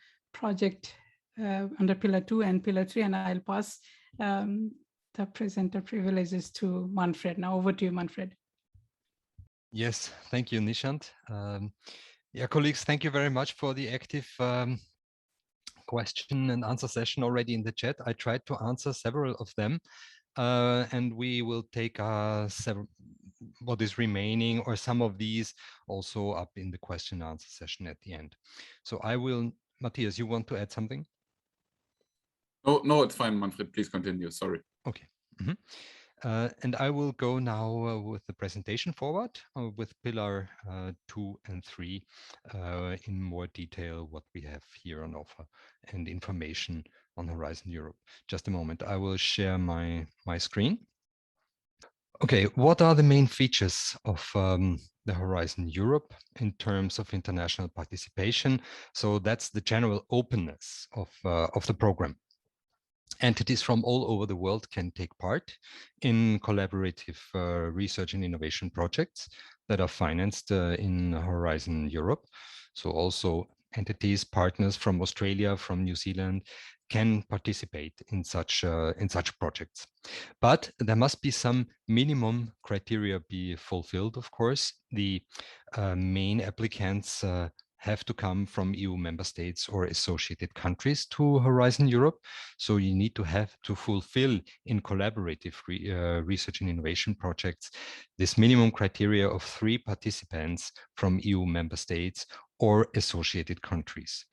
under Pillar 2 and Pillar 3, and I'll pass the presenter privileges to Manfred. Now over to you, Manfred. Yes, thank you, Nishant. Yeah, colleagues, thank you very much for the active question and answer session already in the chat. I tried to answer several of them, and we will take what is remaining or some of these also up in the question and answer session at the end. So I will, Matthias, you want to add something? Oh, no, it's fine, Manfred, please continue, sorry. Okay. Mm-hmm. And I will go now with the presentation forward with Pillar 2 and 3 in more detail what we have here on offer and information on Horizon Europe. Just a moment, I will share my screen. Okay, what are the main features of the Horizon Europe in terms of international participation? So that's the general openness of the program. Entities from all over the world can take part in collaborative research and innovation projects that are financed in Horizon Europe. So also entities, partners from Australia, from New Zealand can participate in such projects. But there must be some minimum criteria be fulfilled, of course. The main applicants have to come from EU member states or associated countries to Horizon Europe. So you need to have to fulfill in collaborative research and innovation projects this minimum criteria of 3 participants from EU member states or associated countries.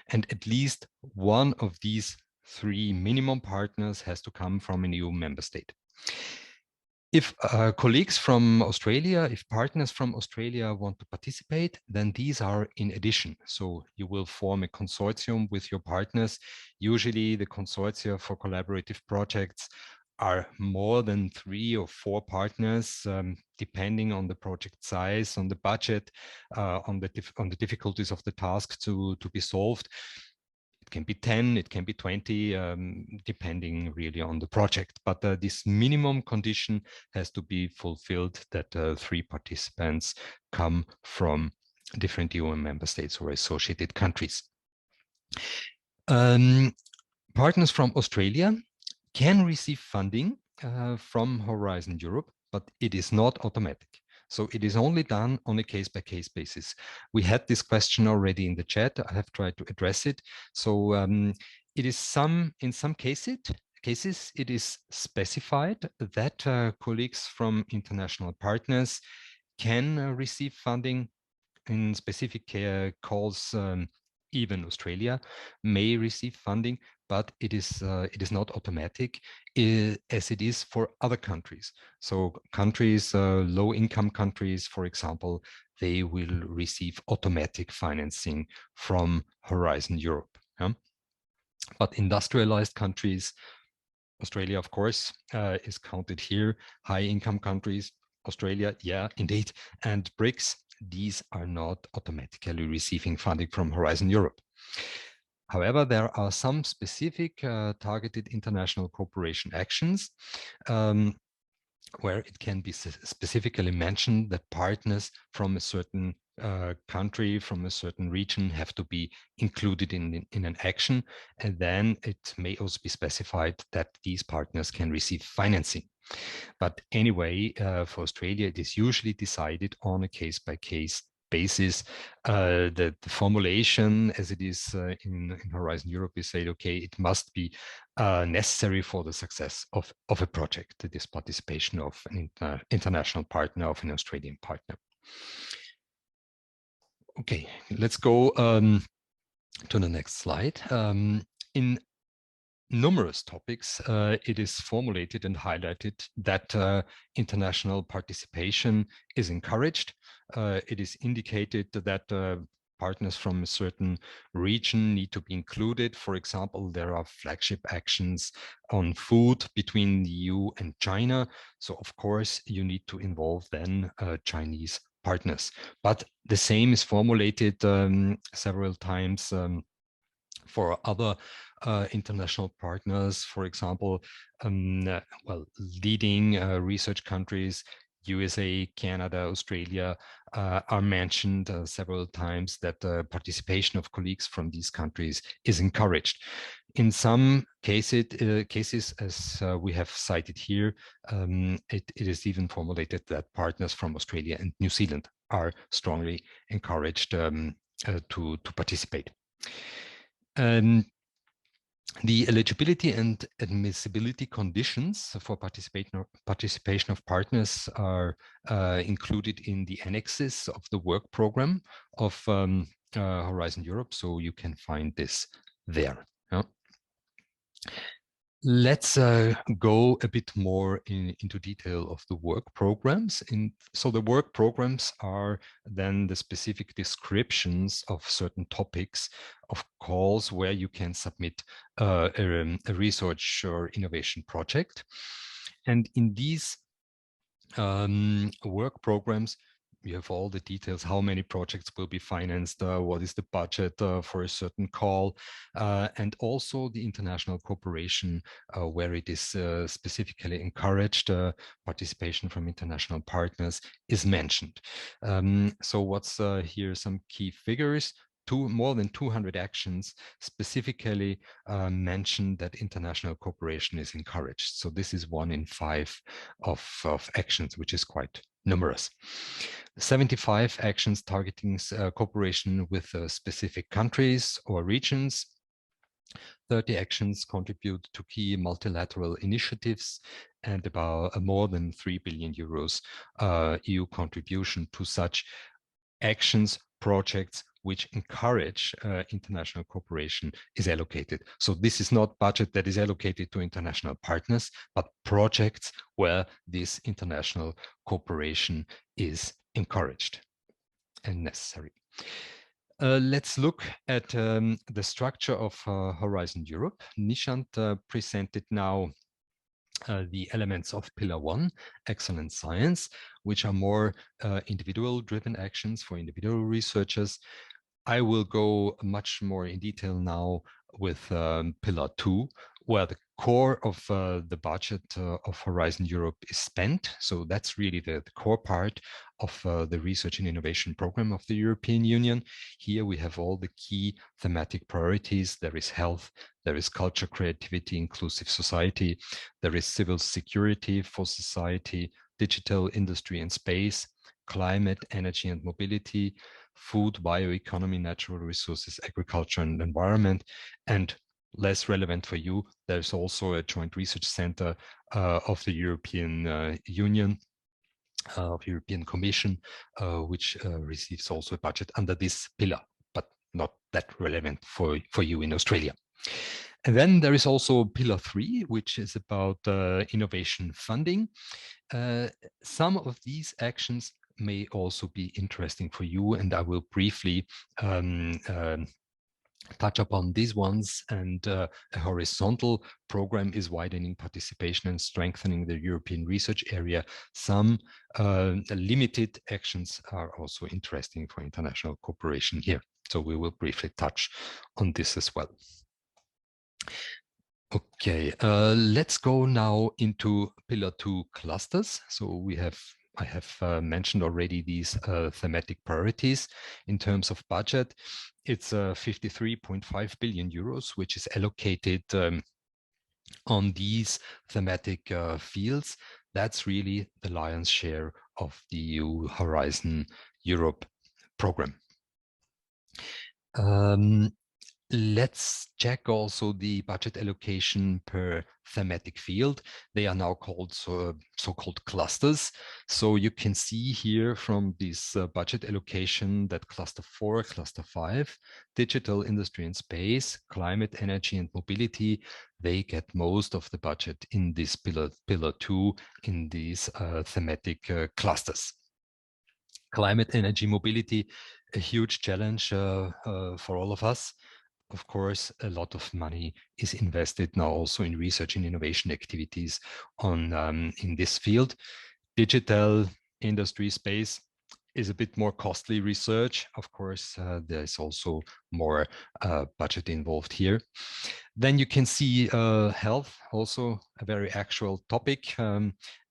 And at least one of these 3 minimum partners has to come from an EU member state. If colleagues from Australia, if partners from Australia want to participate, then these are in addition. So you will form a consortium with your partners. Usually the consortia for collaborative projects are more than 3 or 4 partners, depending on the project size, on the budget, on the difficulties of the task to be solved. It can be 10, it can be 20, depending really on the project. But this minimum condition has to be fulfilled that 3 participants come from different EU member states or associated countries. Partners from Australia can receive funding from Horizon Europe, but it is not automatic. So it is only done on a case-by-case basis. We had this question already in the chat. I have tried to address it. So it is in some cases, it is specified that colleagues from international partners can receive funding. In specific calls, even Australia may receive funding, but it is not automatic as it is for other countries. So countries, low-income countries, for example, they will receive automatic financing from Horizon Europe. Yeah? But industrialized countries, Australia, of course, is counted here. High-income countries, Australia, yeah, indeed, and BRICS, these are not automatically receiving funding from Horizon Europe. However, there are some specific targeted international cooperation actions where it can be specifically mentioned that partners from a certain country, from a certain region have to be included in an action. And then it may also be specified that these partners can receive financing. But anyway, for Australia, it is usually decided on a case-by-case basis. The formulation, as it is in Horizon Europe, is said, okay, it must be necessary for the success of a project, this participation of an international partner, of an Australian partner. Okay, let's go to the next slide. In numerous topics, it is formulated and highlighted that international participation is encouraged. It is indicated that partners from a certain region need to be included. For example, there are flagship actions on food between the EU and China. So of course, you need to involve then Chinese partners. But the same is formulated several times for other international partners, for example, leading research countries, USA, Canada, Australia, are mentioned several times that participation of colleagues from these countries is encouraged. In some cases, as we have cited here, it is even formulated that partners from Australia and New Zealand are strongly encouraged to participate. The eligibility and admissibility conditions for participation of partners are included in the annexes of the work program of Horizon Europe, so you can find this there. Yeah. Let's go a bit more into detail of the work programs. So the work programs are then the specific descriptions of certain topics of calls where you can submit a research or innovation project. And in these work programs, you have all the details, how many projects will be financed, what is the budget for a certain call, and also the international cooperation where it is specifically encouraged. Participation from international partners is mentioned. So what's here some key figures? More than 200 actions specifically mention that international cooperation is encouraged. So this is 1 in 5 of actions, which is quite numerous. 75 actions targeting cooperation with specific countries or regions. 30 actions contribute to key multilateral initiatives, and about more than 3 billion euros EU contribution to such actions, projects which encourage international cooperation is allocated. So this is not budget that is allocated to international partners, but projects where this international cooperation is encouraged and necessary. Let's look at the structure of Horizon Europe. Nishant presented now the elements of Pillar 1, Excellent Science, which are more individual-driven actions for individual researchers. I will go much more in detail now with Pillar 2, where the core of the budget of Horizon Europe is spent. So that's really the core part of the research and innovation program of the European Union. Here we have all the key thematic priorities. There is health, there is culture, creativity, inclusive society, there is civil security for society, digital industry and space, climate, energy and mobility, food, bioeconomy, natural resources, agriculture and environment. And less relevant for you, there's also a joint research center of the European Union, of European Commission, which receives also a budget under this pillar, but not that relevant for you in Australia. And then there is also Pillar 3, which is about innovation funding. Some of these actions may also be interesting for you, and I will briefly touch upon these ones. And a horizontal program is widening participation and strengthening the European research area. Some limited actions are also interesting for international cooperation here. So we will briefly touch on this as well. Okay, let's go now into Pillar 2 clusters. So I have mentioned already these thematic priorities. In terms of budget, it's 53.5 billion euros, which is allocated on these thematic fields. That's really the lion's share of the EU Horizon Europe program. Let's check also the budget allocation per thematic field. They are now called so-called clusters. So you can see here from this budget allocation that Cluster 4, Cluster 5, digital industry and space, climate, energy and mobility, they get most of the budget in this pillar 2, in these thematic clusters. Climate, energy, mobility, a huge challenge for all of us. Of course, a lot of money is invested now also in research and innovation activities on in this field. Digital industry space is a bit more costly research. Of course, there's also more budget involved here. Then you can see health, also a very actual topic,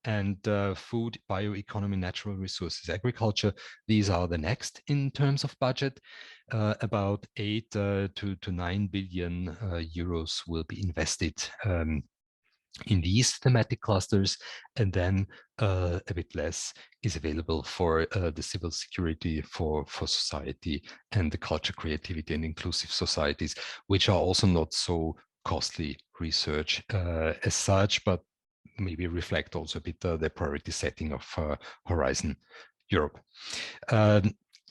and food, bioeconomy, natural resources, agriculture. These are the next in terms of budget. About 8 to 9 billion euros will be invested in these thematic clusters, and then a bit less is available for the civil security, for society, and the culture, creativity, and inclusive societies, which are also not so costly research as such, but maybe reflect also a bit the priority setting of Horizon Europe.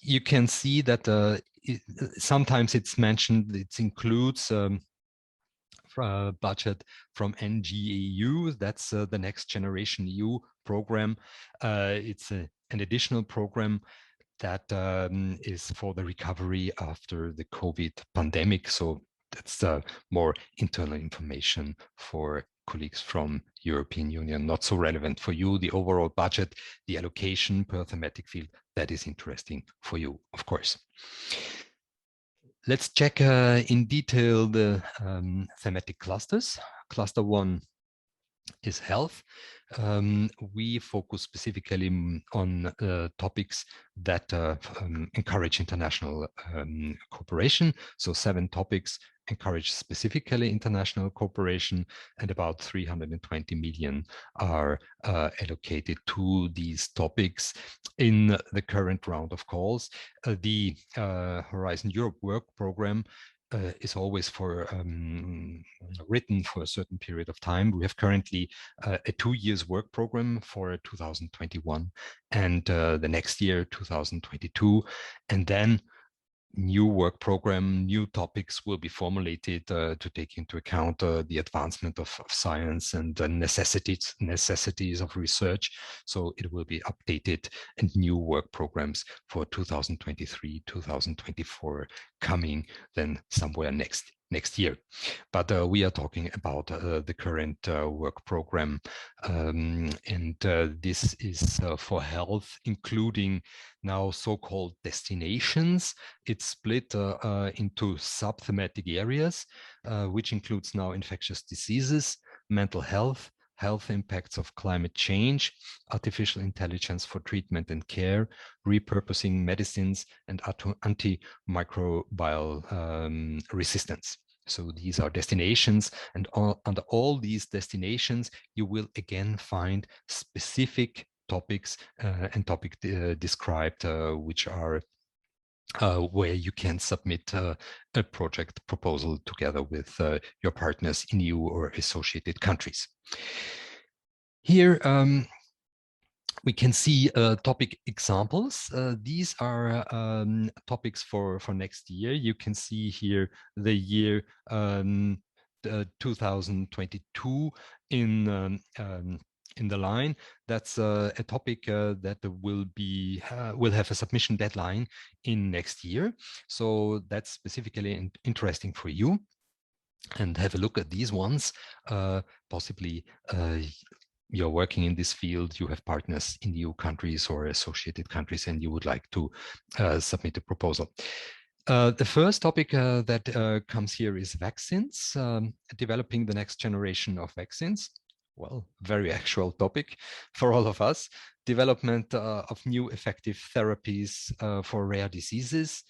You can see that sometimes it's mentioned, it includes budget from NGEU. That's the Next Generation EU program. It's an additional program that is for the recovery after the COVID pandemic. So that's more internal information for colleagues from European Union, not so relevant for you. The overall budget, the allocation per thematic field, that is interesting for you, of course. Let's check in detail the thematic clusters. Cluster 1 is health. We focus specifically on topics that encourage international cooperation. So 7 topics encourage specifically international cooperation, and about 320 million are allocated to these topics in the current round of calls. The Horizon Europe work program is always for written for a certain period of time. We have currently a 2 years work program for 2021 and the next year 2022, and then new work program, new topics will be formulated to take into account the advancement of science and the necessities of research. So it will be updated, and new work programs for 2023, 2024 coming then somewhere next year. But we are talking about the current work program, and this is for health, including now so-called destinations. It's split into sub-thematic areas, which includes now infectious diseases, mental health, health impacts of climate change, artificial intelligence for treatment and care, repurposing medicines, and antimicrobial resistance. So these are destinations, and under all these destinations, you will again find specific topics and topic described, which are where you can submit a project proposal together with your partners in EU or associated countries. Here we can see topic examples. These are topics for next year. You can see here the year 2022 in the line. That's a topic that will have a submission deadline in next year. So that's specifically interesting for you. And have a look at these ones. Possibly you're working in this field, you have partners in EU countries or associated countries, and you would like to submit a proposal. The first topic that comes here is vaccines, developing the next generation of vaccines. Well, very actual topic for all of us. Development of new effective therapies for rare diseases,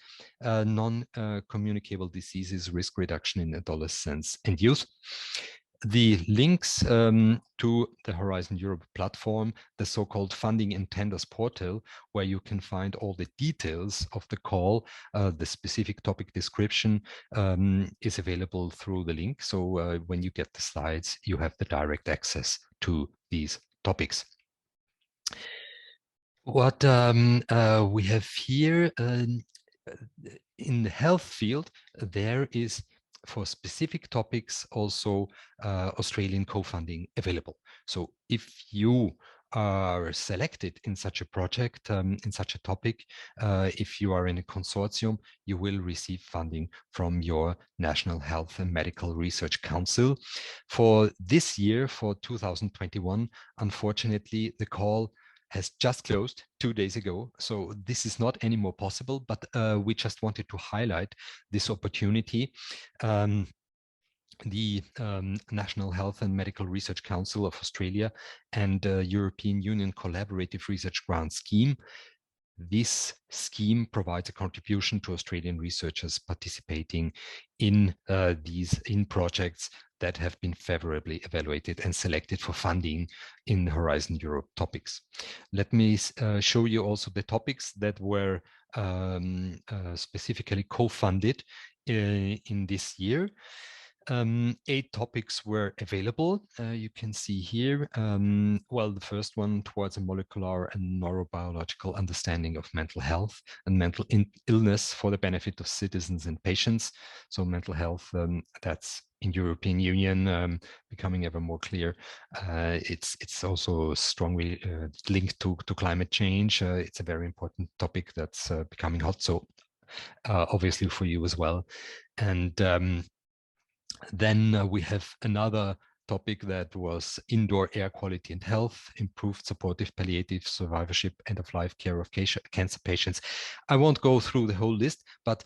non-communicable diseases, risk reduction in adolescents and youth. The links to the Horizon Europe platform, the so-called funding and tenders portal, where you can find all the details of the call, the specific topic description is available through the link. So when you get the slides, you have the direct access to these topics. What we have here in the health field, there is for specific topics also Australian co-funding available. So if you are selected in such a project, in such a topic, if you are in a consortium, you will receive funding from your National Health and Medical Research Council. For this year, for 2021, unfortunately, the call has just closed 2 days ago. So this is not anymore possible, but we just wanted to highlight this opportunity. The National Health and Medical Research Council of Australia and European Union Collaborative Research Grant Scheme. This scheme provides a contribution to Australian researchers participating in these projects that have been favorably evaluated and selected for funding in Horizon Europe topics. Let me show you also the topics that were specifically co-funded in this year. 8 topics were available. You can see here, well, the first one towards a molecular and neurobiological understanding of mental health and mental illness for the benefit of citizens and patients. So mental health, that's in European Union becoming ever more clear. It's also strongly linked to climate change. It's a very important topic that's becoming hot. So obviously for you as well. And then we have another topic that was indoor air quality and health, improved supportive palliative survivorship, end-of-life care of cancer patients. I won't go through the whole list, but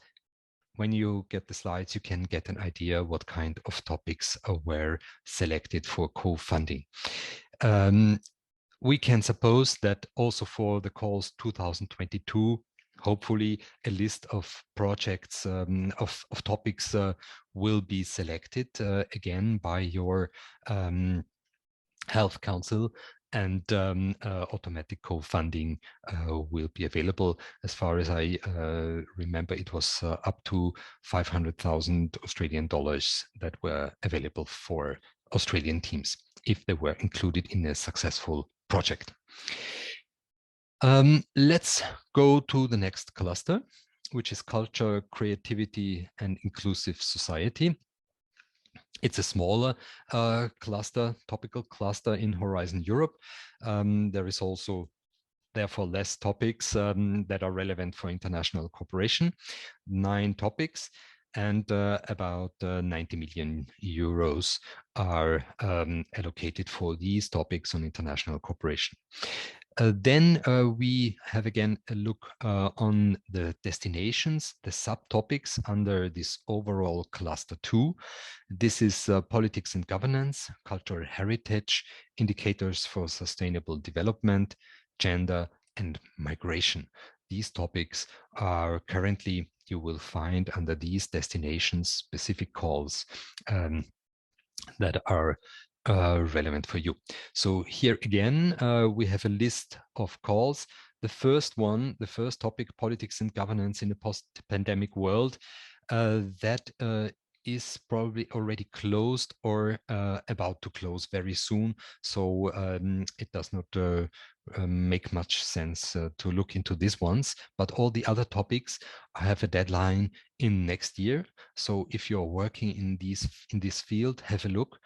when you get the slides, you can get an idea what kind of topics were selected for co-funding. We can suppose that also for the calls 2022, hopefully a list of projects, of topics will be selected again by your health council, and automatic co-funding will be available. As far as I remember, it was up to 500,000 Australian dollars that were available for Australian teams if they were included in a successful project. Let's go to the next cluster, which is culture, creativity, and inclusive society. It's a smaller cluster, topical cluster in Horizon Europe. There is also therefore less topics that are relevant for international cooperation, 9 topics, and about 90 million euros are allocated for these topics on international cooperation. Then we have again a look on the destinations, the subtopics under this overall cluster 2. This is politics and governance, cultural heritage, indicators for sustainable development, gender, and migration. These topics are currently, you will find under these destinations specific calls that are relevant for you. So here again, we have a list of calls. The first one, the first topic, politics and governance in a post-pandemic world, that is probably already closed or about to close very soon. So it does not make much sense to look into these ones, but all the other topics have a deadline in next year. So if you're working in this field, have a look.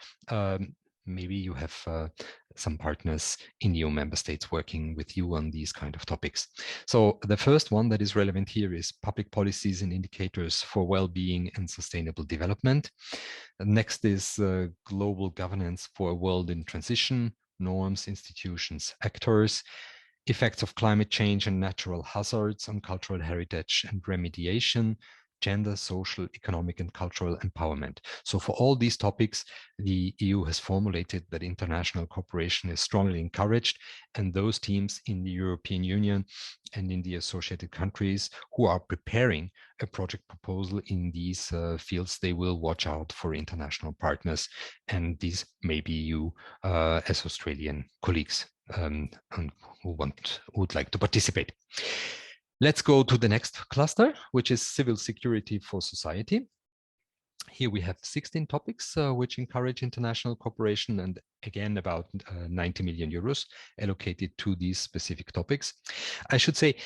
Maybe you have some partners in your member states working with you on these kind of topics. So the first one that is relevant here is public policies and indicators for well-being and sustainable development. Next is global governance for a world in transition, norms, institutions, actors, effects of climate change and natural hazards on cultural heritage and remediation, gender, social, economic, and cultural empowerment. So for all these topics, the EU has formulated that international cooperation is strongly encouraged, and those teams in the European Union and in the associated countries who are preparing a project proposal in these fields, they will watch out for international partners, and these may be you as Australian colleagues who would like to participate. Let's go to the next cluster, which is civil security for society. Here we have 16 topics which encourage international cooperation, and again about 90 million euros allocated to these specific topics. I should say,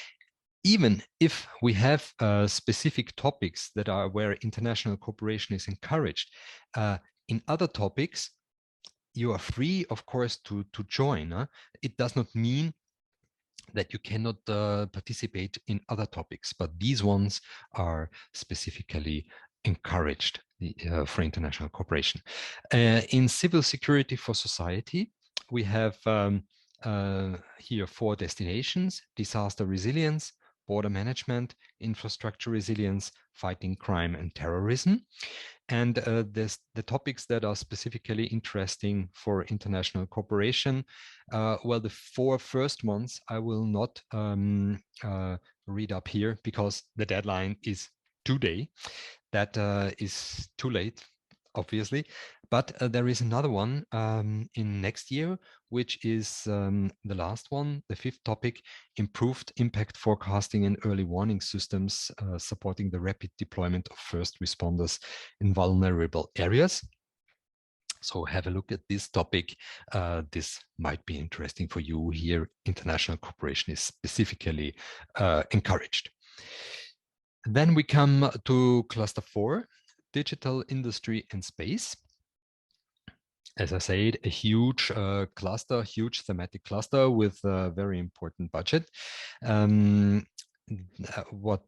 even if we have specific topics that are where international cooperation is encouraged, in other topics, you are free, of course, to join. It does not mean that you cannot participate in other topics, but these ones are specifically encouraged for international cooperation. In civil security for society, we have here 4 destinations: disaster resilience, border management, infrastructure resilience, fighting crime and terrorism. And there's the topics that are specifically interesting for international cooperation. Well, the 4 first ones I will not read up here because the deadline is today. That is too late, obviously. But there is another one in next year, which is the last one, the 5th topic: improved impact forecasting and early warning systems supporting the rapid deployment of first responders in vulnerable areas. So have a look at this topic. This might be interesting for you. Here, international cooperation is specifically encouraged. Then we come to cluster 4, digital industry and space. As I said, a huge cluster, huge thematic cluster with a very important budget. What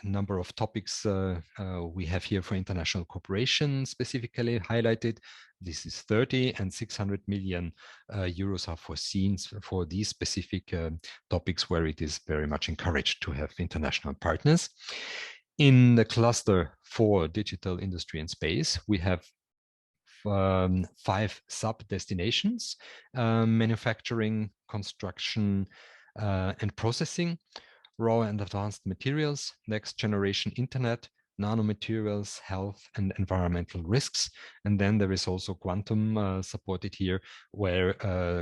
number of topics we have here for international cooperation specifically highlighted? This is 30, and 600 million euros are foreseen for these specific topics where it is very much encouraged to have international partners. In the cluster 4, digital industry and space, we have 5 sub-destinations: manufacturing, construction, and processing, raw and advanced materials, next generation internet, nanomaterials, health and environmental risks. And then there is also quantum supported here, where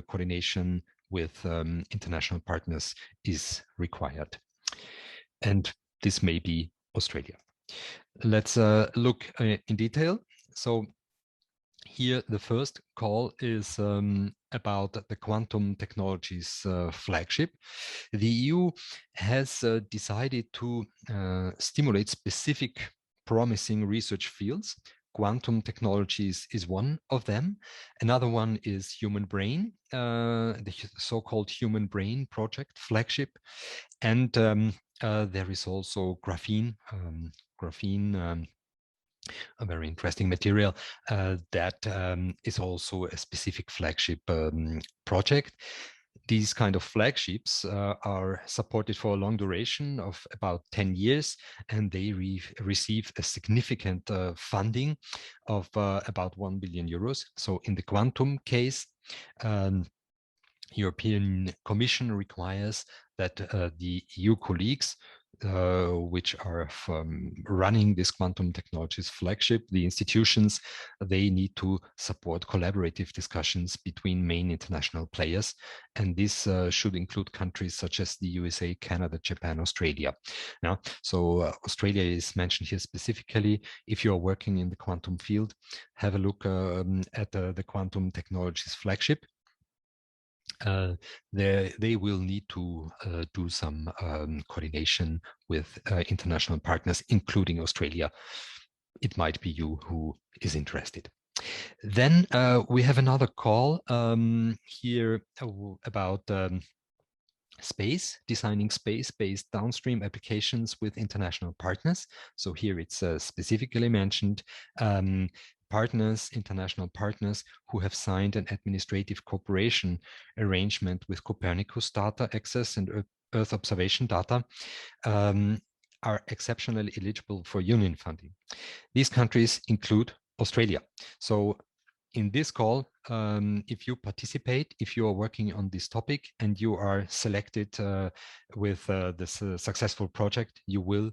coordination with international partners is required. And this may be Australia. Let's look in detail. So here, the first call is about the quantum technologies flagship. The EU has decided to stimulate specific promising research fields. Quantum technologies is one of them. Another one is human brain, the so-called human brain project flagship. And there is also graphene, a very interesting material that is also a specific flagship project. These kind of flagships are supported for a long duration of about 10 years, and they receive a significant funding of about 1 billion euros. So in the quantum case, European Commission requires that the EU colleagues which are running this quantum technologies flagship, the institutions, they need to support collaborative discussions between main international players. And this should include countries such as the USA, Canada, Japan, Australia. Now, so Australia is mentioned here specifically. If you are working in the quantum field, have a look at the quantum technologies flagship. They will need to do some coordination with international partners, including Australia. It might be you who is interested. Then we have another call here about space, designing space-based downstream applications with international partners. So here it's specifically mentioned international partners who have signed an administrative cooperation arrangement with Copernicus data access and Earth observation data are exceptionally eligible for union funding. These countries include Australia. So in this call, if you participate, if you are working on this topic and you are selected with this successful project, you will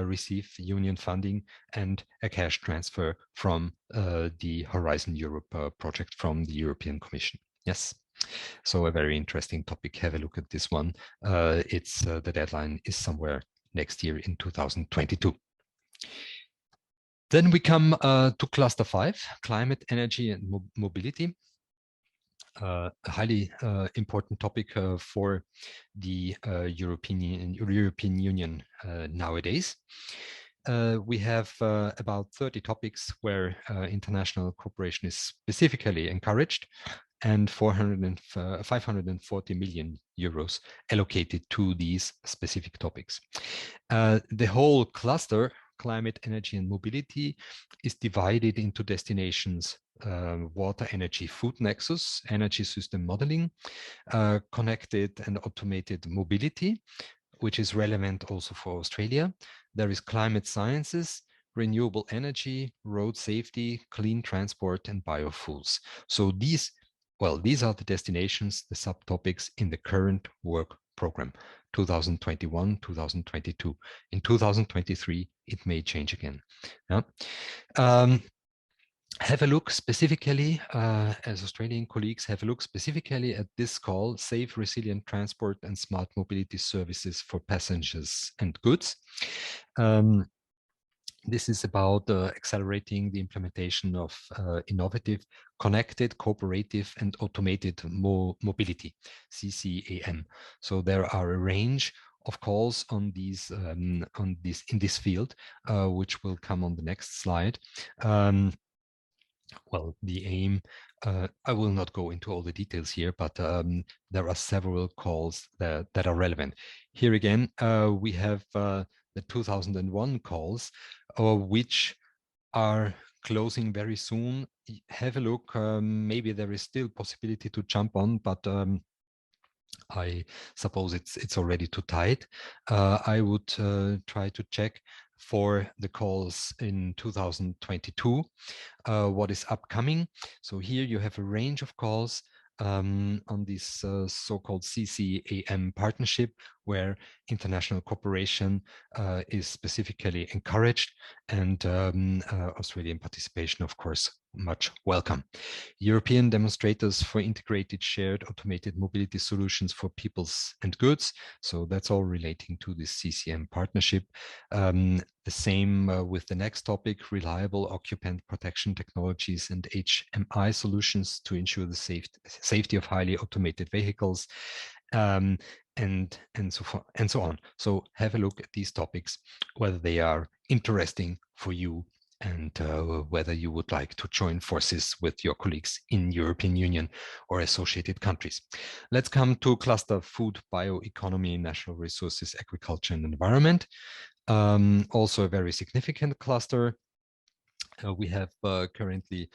receive union funding and a cash transfer from the Horizon Europe project from the European Commission. Yes. So a very interesting topic. Have a look at this one. The deadline is somewhere next year in 2022. Then we come to cluster 5, climate, energy, and mobility. a highly important topic for the European Union nowadays. We have about 30 topics where international cooperation is specifically encouraged, and 540 million euros allocated to these specific topics. The whole cluster, climate, energy, and mobility, is divided into destinations: water, energy, food nexus, energy system modeling, connected and automated mobility, which is relevant also for Australia. There is climate sciences, renewable energy, road safety, clean transport, and biofuels. So these are the destinations, the subtopics in the current work program, 2021, 2022. In 2023, it may change again. Yeah. Have a look specifically, as Australian colleagues, have a look specifically at this call: safe, resilient transport and smart mobility services for passengers and goods. This is about accelerating the implementation of innovative, connected, cooperative, and automated mobility, CCAM. So there are a range of calls on these in this field, which will come on the next slide. Well, the aim, I will not go into all the details here, but there are several calls that are relevant. Here again, we have the 2001 calls, which are closing very soon. Have a look. Maybe there is still possibility to jump on, but I suppose it's already too tight. I would try to check for the calls in 2022, what is upcoming. So here you have a range of calls on this so-called CCAM partnership, where international cooperation is specifically encouraged, and Australian participation, of course, much welcome. European demonstrators for integrated shared automated mobility solutions for peoples and goods. So that's all relating to this CCM partnership. The same with the next topic: reliable occupant protection technologies and HMI solutions to ensure the safety of highly automated vehicles, and so on. So have a look at these topics, whether they are interesting for you, and whether you would like to join forces with your colleagues in European Union or associated countries. Let's come to cluster food, bioeconomy, natural resources, agriculture, and environment. Also a very significant cluster. We have currently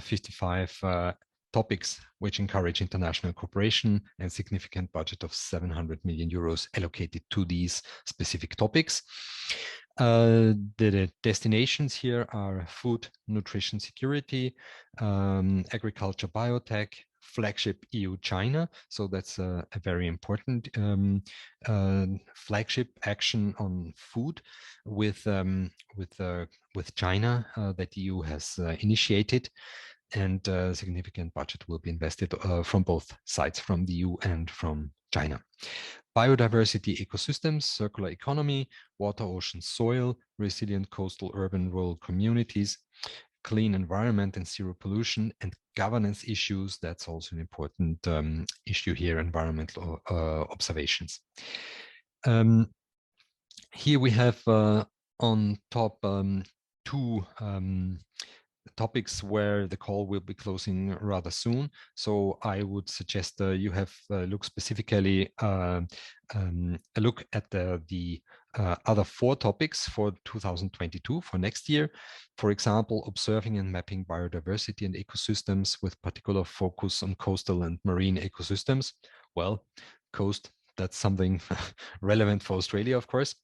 55 topics which encourage international cooperation, and significant budget of 700 million euros allocated to these specific topics. The destinations here are food, nutrition security, agriculture, biotech, flagship EU-China. So that's a very important flagship action on food with China that the EU has initiated, and significant budget will be invested from both sides, from the EU and from China. Biodiversity, ecosystems, circular economy, water, ocean, soil, resilient coastal, urban, rural communities, clean environment and zero pollution, and governance issues. That's also an important issue here: environmental observations. Here we have on top two topics where the call will be closing rather soon. So I would suggest you have look specifically a look at the other 4 topics for 2022, for next year. For example, observing and mapping biodiversity and ecosystems, with particular focus on coastal and marine ecosystems. Well, coast, that's something relevant for Australia, of course.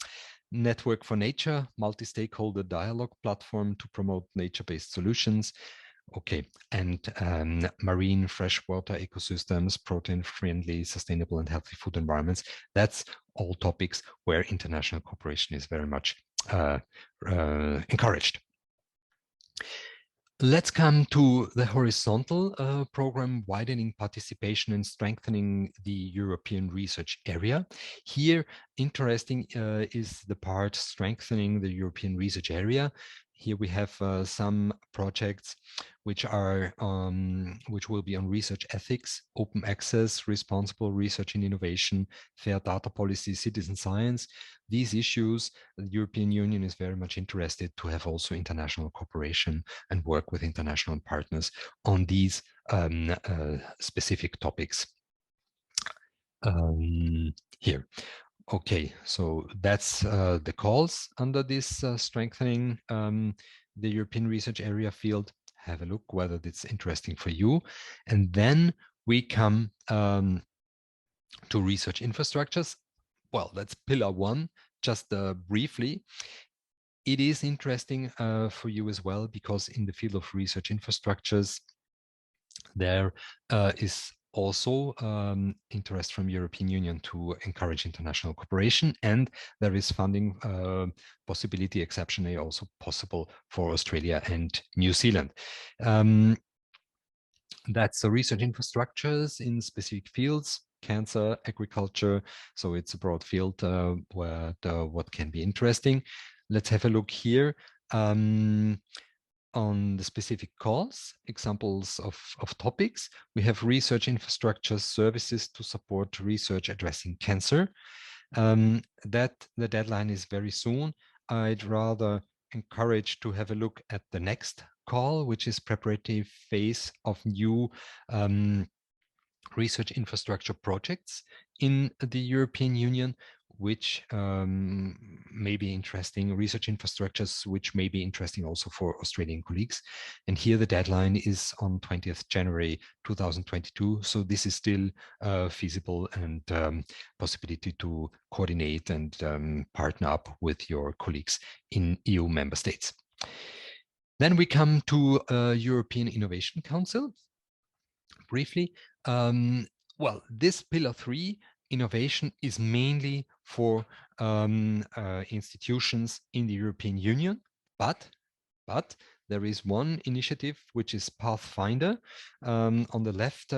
Network for Nature, multi-stakeholder dialogue platform to promote nature-based solutions. Okay, and marine freshwater ecosystems, protein-friendly, sustainable and healthy food environments. That's all topics where international cooperation is very much encouraged. Let's come to the horizontal program: widening participation and strengthening the European research area. Here, interesting is the part strengthening the European research area. Here we have some projects which are which will be on research ethics, open access, responsible research and innovation, fair data policy, citizen science. These issues, the European Union is very much interested to have also international cooperation and work with international partners on these specific topics. Here. Okay, so that's the calls under this strengthening the European research area field. Have a look whether it's interesting for you. And then we come to research infrastructures. Well, that's pillar one, just briefly. It is interesting for you as well, because in the field of research infrastructures, there is also interest from European Union to encourage international cooperation, and there is funding possibility exceptionally also possible for Australia and New Zealand. That's the research infrastructures in specific fields, cancer, agriculture. So it's a broad field where what can be interesting. Let's have a look here. On the specific calls, examples of topics, we have research infrastructure services to support research addressing cancer. That the deadline is very soon. I'd rather encourage to have a look at the next call, which is preparatory phase of new research infrastructure projects in the European Union, which may be interesting, research infrastructures, which may be interesting also for Australian colleagues. And here the deadline is on 20th January 2022. So this is still feasible and possibility to coordinate and partner up with your colleagues in EU member states. Then we come to European Innovation Council. Briefly, well, this pillar 3, innovation, is mainly for institutions in the European Union, but there is one initiative which is Pathfinder. On the left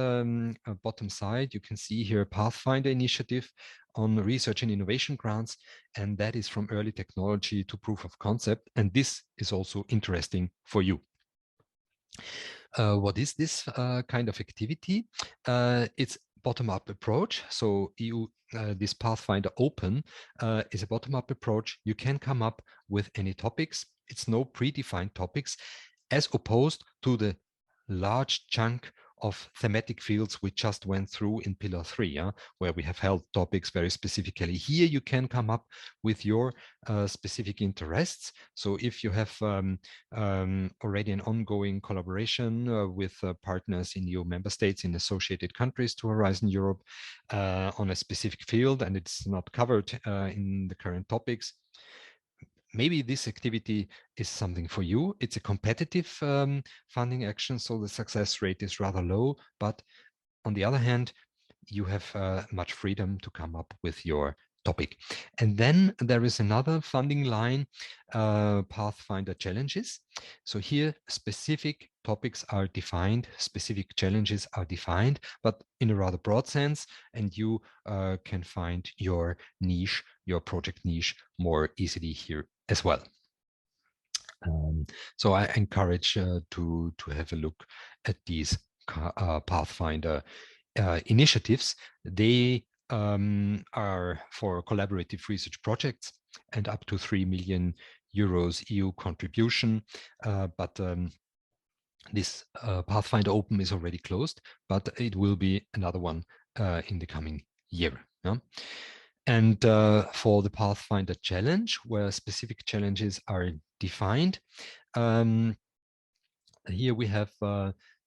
bottom side, you can see here Pathfinder initiative on research and innovation grants, and that is from early technology to proof of concept, and this is also interesting for you. What is this kind of activity? It's bottom-up approach. So this Pathfinder Open is a bottom-up approach. You can come up with any topics. It's no predefined topics, as opposed to the large chunk of thematic fields we just went through in pillar 3, where we have held topics very specifically. Here you can come up with your specific interests. So if you have already an ongoing collaboration with partners in EU member states, in associated countries to Horizon Europe on a specific field, and it's not covered in the current topics, maybe this activity is something for you. It's a competitive funding action, so the success rate is rather low. But on the other hand, you have much freedom to come up with your topic. And then there is another funding line, Pathfinder Challenges. So here specific topics are defined, specific challenges are defined, but in a rather broad sense, and you can find your niche, your project niche, more easily here as well. So I encourage to have a look at these Pathfinder initiatives. They are for collaborative research projects and up to 3 million euros EU contribution. But this Pathfinder Open is already closed, but it will be another one in the coming year. Yeah? And for the Pathfinder Challenge, where specific challenges are defined, here we have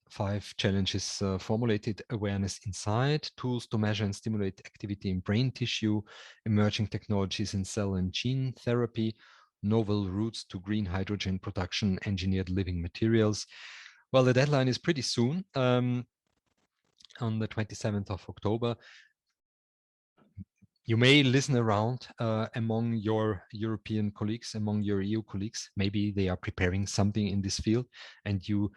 5 challenges formulated: awareness inside, tools to measure and stimulate activity in brain tissue, emerging technologies in cell and gene therapy, novel routes to green hydrogen production, engineered living materials. Well, the deadline is pretty soon, on the 27th of October. You may listen around among your European colleagues, among your EU colleagues. Maybe they are preparing something in this field, and you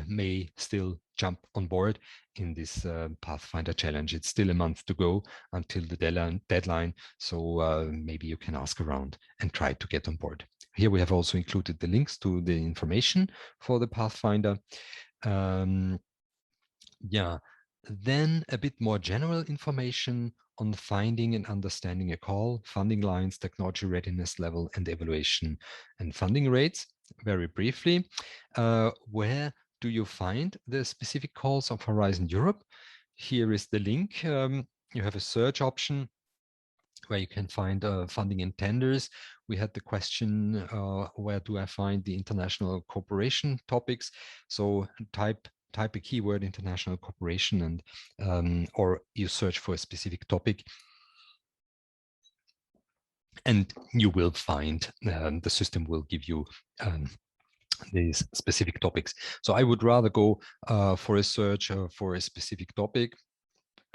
may still jump on board in this Pathfinder Challenge. It's still a month to go until the deadline, so maybe you can ask around and try to get on board. Here we have also included the links to the information for the Pathfinder. Yeah, then a bit more general information on finding and understanding a call, funding lines, technology readiness level, and evaluation and funding rates. Very briefly, where do you find the specific calls of Horizon Europe? Here is the link. You have a search option where you can find funding and tenders. We had the question, where do I find the international cooperation topics? So type a keyword international cooperation and or you search for a specific topic and you will find the system will give you these specific topics. So I would rather go for a search for a specific topic,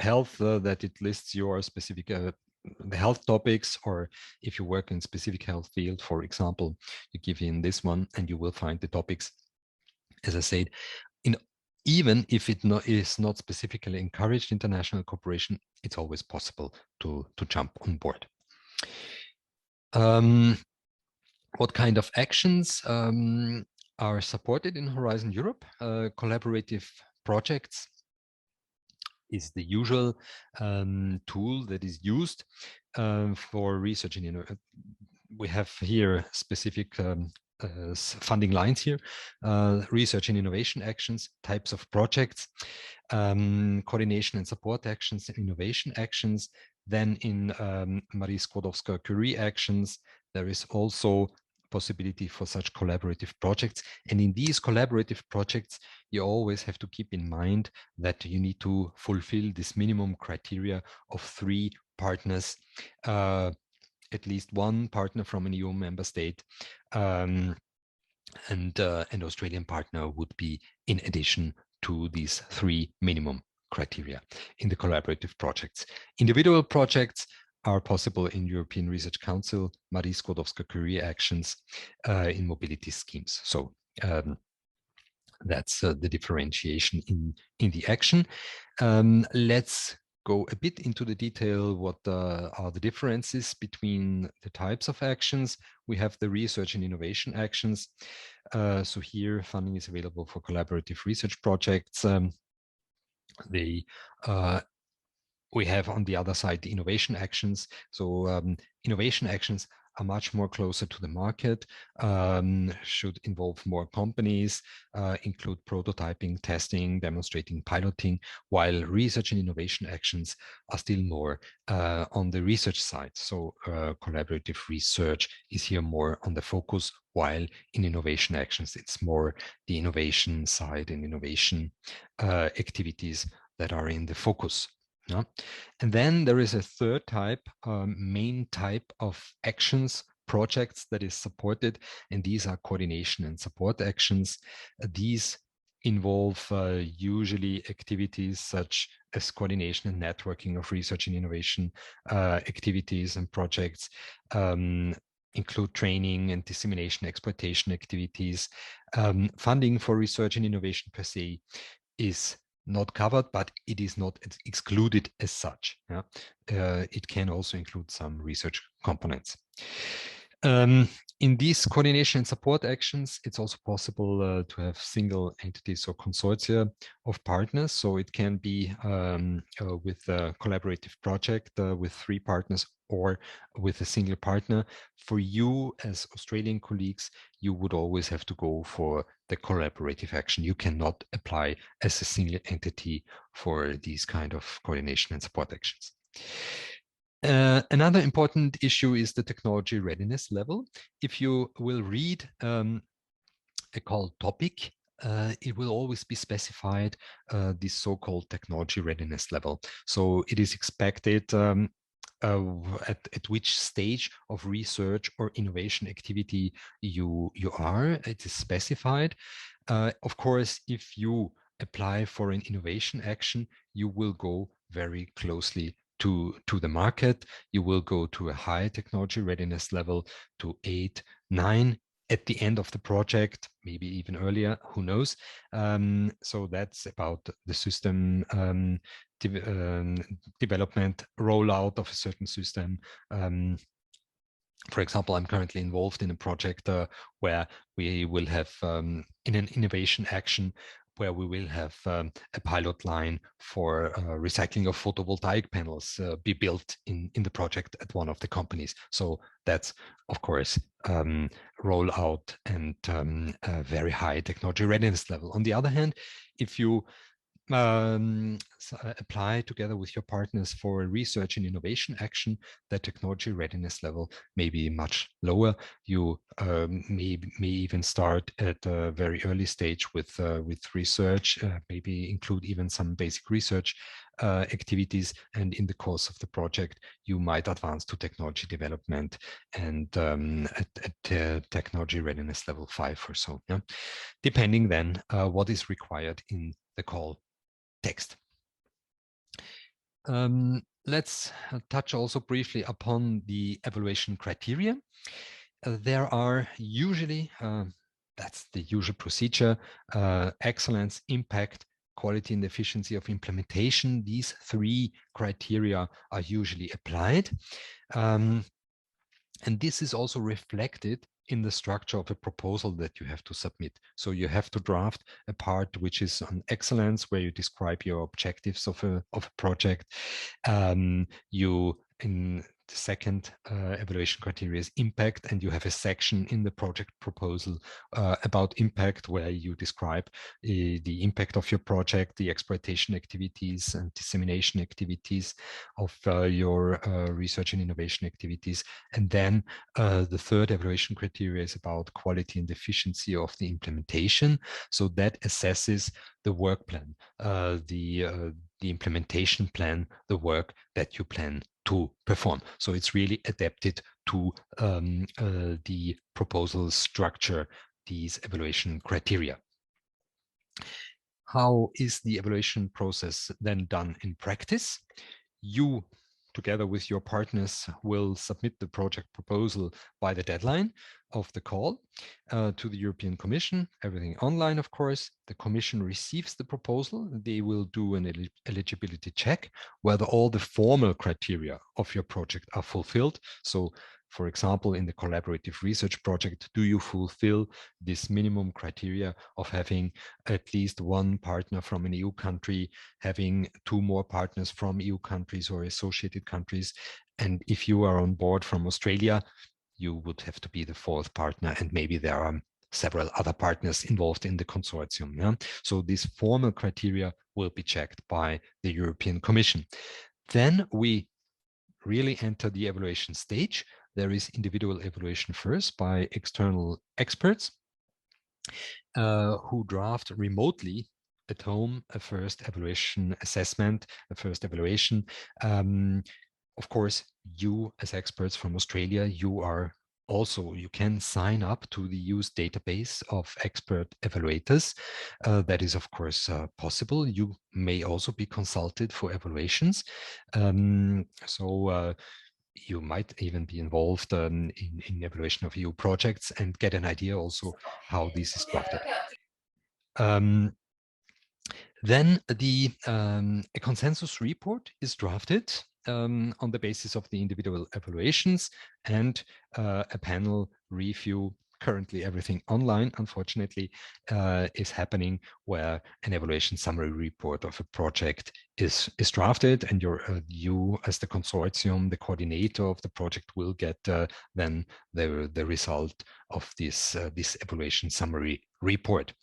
health, that it lists your specific the health topics, or if you work in specific health field, for example, you give in this one and you will find the topics. As I said, even if it is not specifically encouraged international cooperation, it's always possible to jump on board. What kind of actions are supported in Horizon Europe? Collaborative projects is the usual tool that is used for research and innovation. We have here specific funding lines here, research and innovation actions, types of projects, coordination and support actions, and innovation actions. Then in Marie Skłodowska-Curie actions, there is also possibility for such collaborative projects. And in these collaborative projects, you always have to keep in mind that you need to fulfill this minimum criteria of 3 partners, at least 1 partner from an EU member state, and an Australian partner would be in addition to these 3 minimum criteria in the collaborative projects. Individual projects are possible in European Research Council, Marie Skłodowska-Curie actions, in mobility schemes. So that's the differentiation in the action. Let's go a bit into the detail. What are the differences between the types of actions? We have the research and innovation actions. So here funding is available for collaborative research projects. We have on the other side the innovation actions. So innovation actions are much more closer to the market, should involve more companies, include prototyping, testing, demonstrating, piloting, while research and innovation actions are still more on the research side. So collaborative research is here more on the focus, while in innovation actions, it's more the innovation side and innovation activities that are in the focus. Yeah. And then there is a third type, main type of actions, projects that is supported, and these are coordination and support actions. These involve usually activities such as coordination and networking of research and innovation activities and projects, include training and dissemination exploitation activities. Funding for research and innovation per se is not covered, but it is not excluded as such. Yeah? It can also include some research components. In these coordination and support actions, it's also possible to have single entities or consortia of partners. So it can be with a collaborative project with 3 partners or with a single partner. For you as Australian colleagues, you would always have to go for the collaborative action. You cannot apply as a single entity for these kind of coordination and support actions. Another important issue is the technology readiness level. If you will read a call topic, it will always be specified this so-called technology readiness level. So it is expected at which stage of research or innovation activity you are. It is specified. Of course, if you apply for an innovation action, you will go very closely to the market. You will go to a high technology readiness level to 8, 9 at the end of the project, maybe even earlier, who knows. So that's about the system development, rollout of a certain system, For example, I'm currently involved in a project where we will have in an innovation action where we will have a pilot line for recycling of photovoltaic panels be built in the project at one of the companies. So that's, of course, rollout and a very high technology readiness level. On the other hand, if you apply together with your partners for a research and innovation action, the technology readiness level may be much lower. You may even start at a very early stage with research, maybe include even some basic research activities, and in the course of the project, you might advance to technology development and at technology readiness level 5 or so. Yeah? Depending then what is required in the call text. Let's touch also briefly upon the evaluation criteria. There are usually, that's the usual procedure, excellence, impact, quality and efficiency of implementation. These three criteria are usually applied. And this is also reflected in the structure of a proposal that you have to submit. So you have to draft a part which is on excellence, where you describe your objectives of a project. In the second evaluation criteria is impact, and you have a section in the project proposal about impact, where you describe the impact of your project, the exploitation activities and dissemination activities of your research and innovation activities. And then the third evaluation criteria is about quality and efficiency of the implementation. So that assesses the work plan, the implementation plan, the work that you plan to perform. So it's really adapted to the proposal structure, these evaluation criteria. How is the evaluation process then done in practice? You, together with your partners, will submit the project proposal by the deadline of the call to the European Commission, everything online, of course. The Commission receives the proposal. They will do an eligibility check whether all the formal criteria of your project are fulfilled. So, for example, in the collaborative research project, do you fulfill this minimum criteria of having at least one partner from an EU country, having 2 more partners from EU countries or associated countries? And if you are on board from Australia, you would have to be the 4th partner, and maybe there are several other partners involved in the consortium. Yeah? So these formal criteria will be checked by the European Commission. Then we really enter the evaluation stage. There is individual evaluation first by external experts who draft remotely at home a first evaluation assessment, a first evaluation. Of course, you as experts from Australia, you can sign up to the EU's database of expert evaluators. That is, of course, possible. You may also be consulted for evaluations. You might even be involved in evaluation of EU projects and get an idea also how this is drafted. Then a consensus report is drafted on the basis of the individual evaluations, and a panel review. Currently, everything online, unfortunately, is happening, where an evaluation summary report of a project is drafted, and you as the consortium, the coordinator of the project, will get then the result of this evaluation summary report.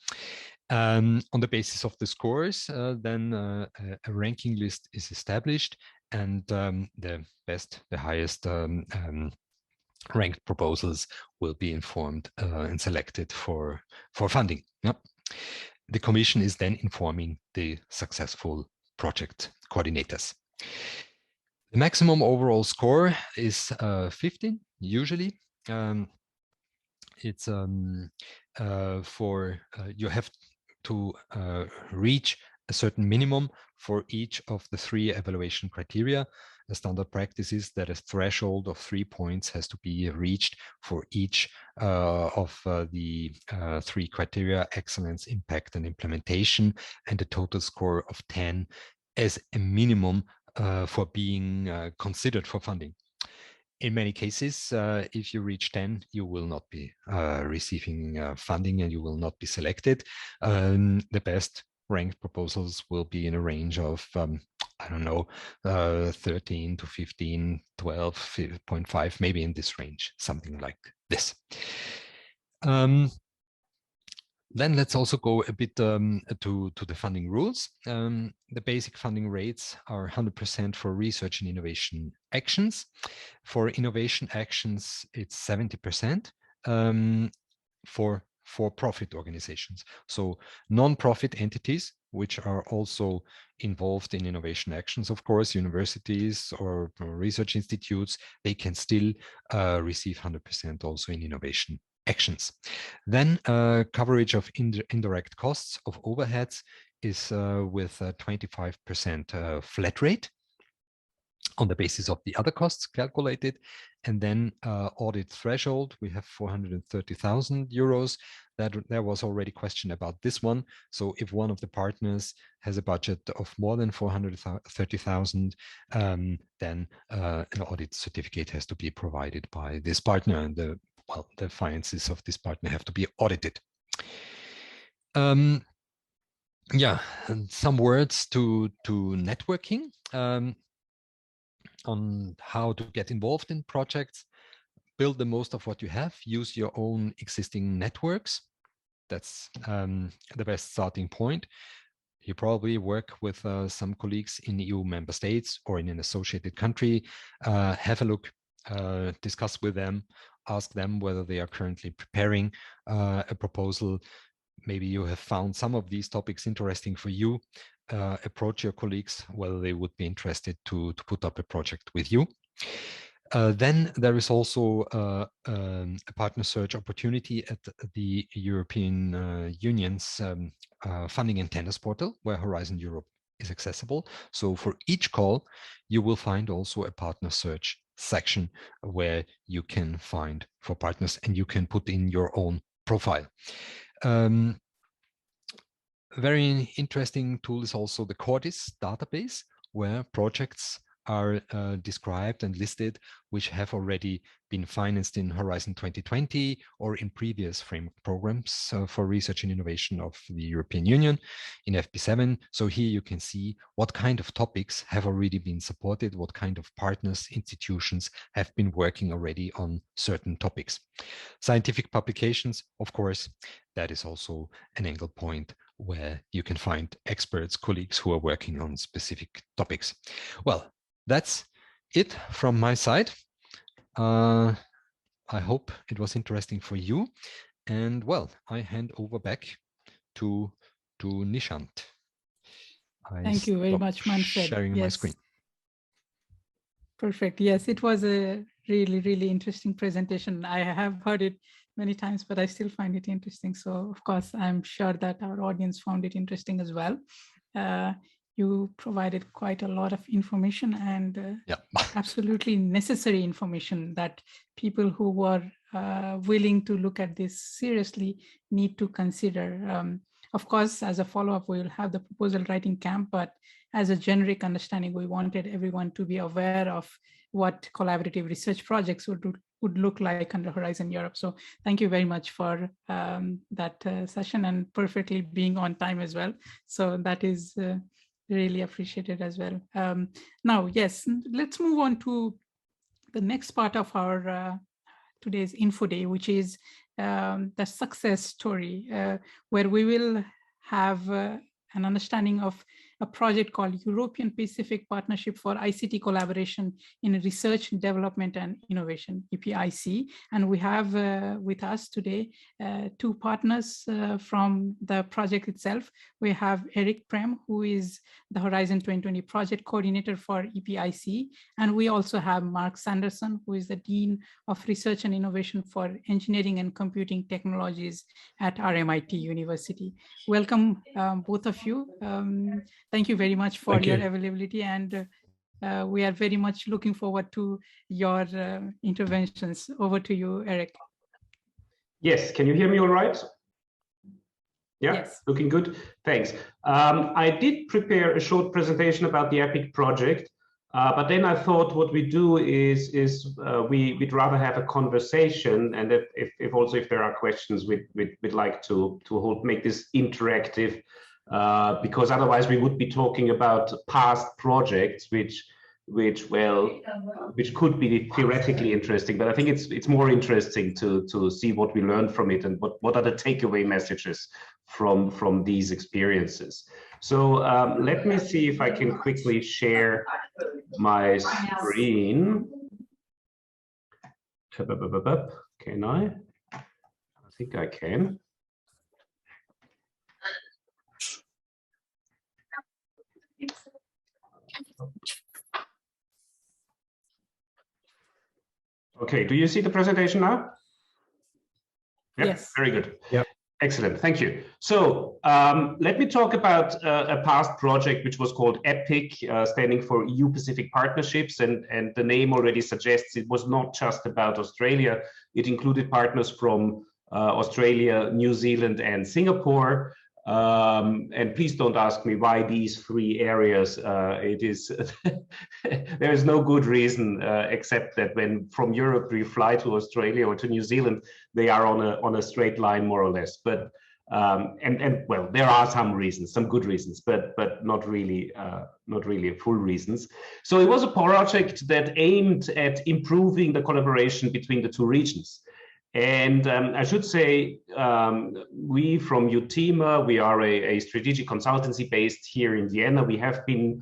On the basis of the scores, then a ranking list is established, and the highest ranked proposals will be informed and selected for funding. Yep. The Commission is then informing the successful project coordinators. The maximum overall score is 15, usually. It's you have to reach a certain minimum for each of the 3 evaluation criteria. The standard practice is that a threshold of 3 points has to be reached for each of the 3 criteria: excellence, impact, and implementation, and a total score of 10 as a minimum for being considered for funding. in many cases, if you reach 10, you will not be receiving funding and you will not be selected. The best ranked proposals will be in a range of, I don't know, 13 to 15, 12.5, maybe in this range, something like this. Then let's also go a bit to the funding rules. The basic funding rates are 100% for research and innovation actions. For innovation actions, it's 70% for profit organizations. So non-profit entities, which are also involved in innovation actions, of course, universities or research institutes, they can still receive 100% also in innovation actions. Then coverage of indirect costs of overheads is with 25% flat rate on the basis of the other costs calculated. And then audit threshold, we have 430,000 euros. There was already question about this one. So if one of the partners has a budget of more than 430,000, then an audit certificate has to be provided by this partner, and the finances of this partner have to be audited. Yeah, and some words to networking. On how to get involved in projects, build the most of what you have, use your own existing networks. That's the best starting point. You probably work with some colleagues in EU member states or in an associated country. Have a look, discuss with them, ask them whether they are currently preparing a proposal. Maybe you have found some of these topics interesting for you. Approach your colleagues whether they would be interested to put up a project with you. Then there is also a partner search opportunity at the European Union's funding and tenders portal, where Horizon Europe is accessible. So for each call, you will find also a partner search section where you can find for partners and you can put in your own profile. Very interesting tool is also the Cordis database, where projects are described and listed which have already been financed in Horizon 2020 or in previous framework programs for research and innovation of the European Union in FP7. So here you can see what kind of topics have already been supported, what kind of partners, institutions have been working already on certain topics. Scientific publications, of course, that is also an angle point where you can find experts, colleagues who are working on specific topics. Well, that's it from my side. I hope it was interesting for you. And well, I hand over back to Nishant. Thank you very much, Manfred. Sharing my screen. Perfect. Yes, it was a really, really interesting presentation. I have heard it many times, but I still find it interesting. So of course, I'm sure that our audience found it interesting as well. You provided quite a lot of information and absolutely necessary information that people who were willing to look at this seriously need to consider. Of course, as a follow-up, we will have the proposal writing camp, but as a generic understanding, we wanted everyone to be aware of what collaborative research projects would look like under Horizon Europe. So thank you very much for that session and perfectly being on time as well. So that is really appreciated as well. Now, yes, let's move on to the next part of our today's info day, which is the success story, where we will have an understanding of a project called European Pacific Partnership for ICT Collaboration in Research, Development and Innovation, EPIC. And we have with us today two partners from the project itself. We have Eric Prem, who is the Horizon 2020 project coordinator for EPIC. And we also have Mark Sanderson, who is the Dean of Research and Innovation for Engineering and Computing Technologies at RMIT University. Welcome, both of you. Thank you very much for your availability, and we are very much looking forward to your interventions. Over to you, Eric. Yes, can you hear me all right? Yeah, yes. Looking good, thanks. I did prepare a short presentation about the EPIC project, But then I thought what we do is we'd rather have a conversation, and if also if there are questions, we'd like to make this interactive, because otherwise we would be talking about past projects, which could be theoretically interesting, but I think it's more interesting to see what we learned from it and what are the takeaway messages from these experiences. So let me see if I can quickly share my screen. Can I? I think I can. Okay, do you see the presentation now? Yep, Yes. very good. Yep. Excellent, thank you. So let me talk about a past project which was called EPIC, standing for EU Pacific Partnerships, and the name already suggests it was not just about Australia. It included partners from Australia, New Zealand, and Singapore. And please don't ask me why these three areas. It is there is no good reason except that when from Europe we fly to Australia or to New Zealand, they are on a straight line more or less. But and well, there are some reasons, some good reasons, but not really full reasons. So it was a project that aimed at improving the collaboration between the two regions. And I should say, we from UTIMA, we are a strategic consultancy based here in Vienna. We have been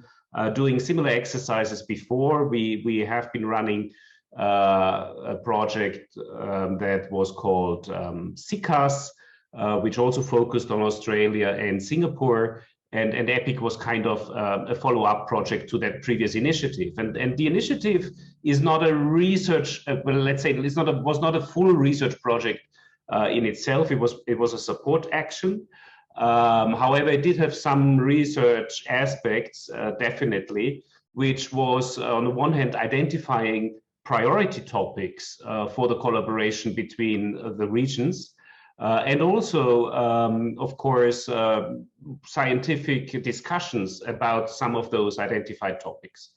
doing similar exercises before. We have been running a project that was called CICAS, which also focused on Australia and Singapore. And EPIC was kind of a follow-up project to that previous initiative. And the initiative is not a research, well, let's say it's was not a full research project in itself. It was a support action. However, it did have some research aspects, definitely, which was on the one hand identifying priority topics for the collaboration between the regions. And also, of course, scientific discussions about some of those identified topics.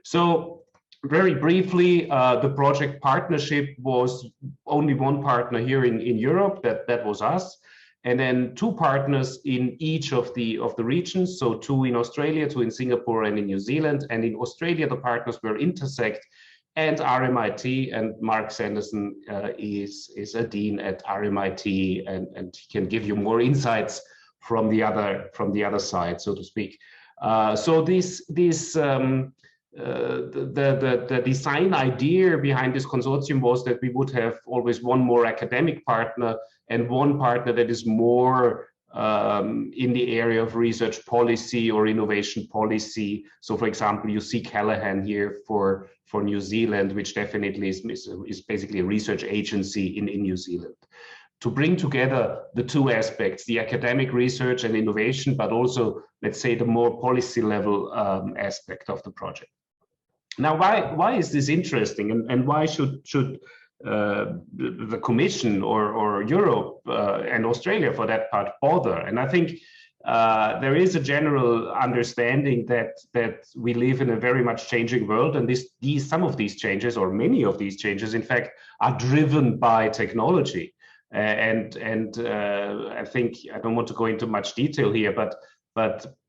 So very briefly, the project partnership was only one partner here in Europe, that was us, and then two partners in each of the regions. So two in Australia, two in Singapore, and in New Zealand. And in Australia, the partners were Intersect and RMIT, and Mark Sanderson is a dean at RMIT, and he can give you more insights from the other side, so to speak. So the design idea behind this consortium was that we would have always one more academic partner and one partner that is more in the area of research policy or innovation policy. So for example, you see Callaghan here for New Zealand, which definitely is basically a research agency in New Zealand. To bring together the two aspects, the academic research and innovation, but also, let's say, the more policy level aspect of the project. Now, why is this interesting, and why should the Commission or Europe and Australia, for that part, bother? And I think there is a general understanding that we live in a very much changing world, and some of these changes, or many of these changes, in fact, are driven by technology. And I think I don't want to go into much detail here, but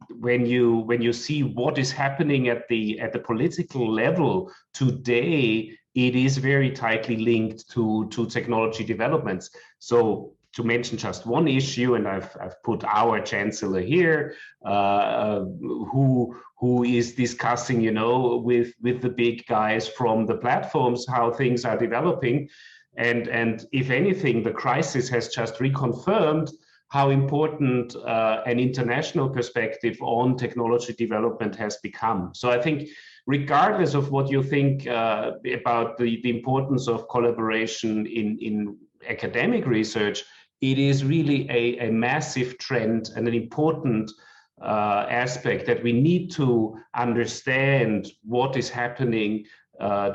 when you see what is happening at the political level today, it is very tightly linked to technology developments. So to mention just one issue, and I've put our chancellor here, who is discussing, with the big guys from the platforms how things are developing, and if anything, the crisis has just reconfirmed how important an international perspective on technology development has become. So I think, regardless of what you think about the importance of collaboration in academic research, it is really a massive trend and an important aspect that we need to understand what is happening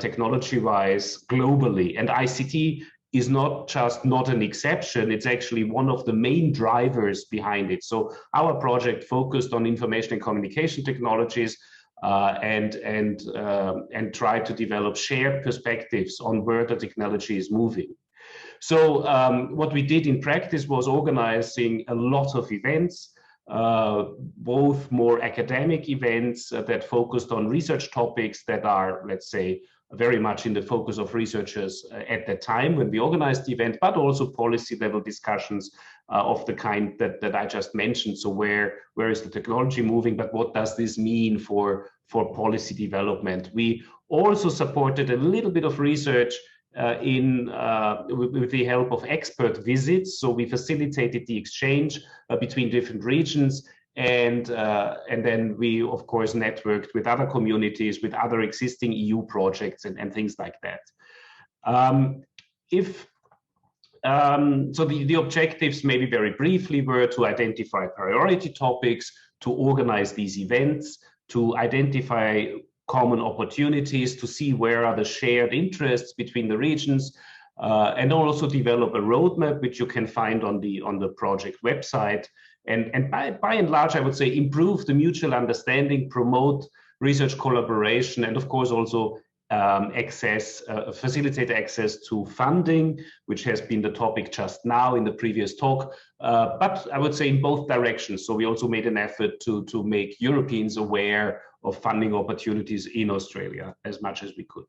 technology-wise globally. And ICT is not an exception, it's actually one of the main drivers behind it. So our project focused on information and communication technologies, and try to develop shared perspectives on where the technology is moving. So what we did in practice was organizing a lot of events, both more academic events that focused on research topics that are, let's say, very much in the focus of researchers at that time when we organized the event, but also policy level discussions of the kind that I just mentioned. So where is the technology moving, but what does this mean for policy development? We also supported a little bit of research with the help of expert visits. So we facilitated the exchange between different regions, and then we of course networked with other communities, with other existing EU projects and things like that. So the objectives, maybe very briefly, were to identify priority topics, to organize these events, to identify common opportunities, to see where are the shared interests between the regions, and also develop a roadmap which you can find on the project website. And by and large, I would say improve the mutual understanding, promote research collaboration, and of course also facilitate access to funding, which has been the topic just now in the previous talk, but I would say in both directions. So we also made an effort to make Europeans aware of funding opportunities in Australia as much as we could.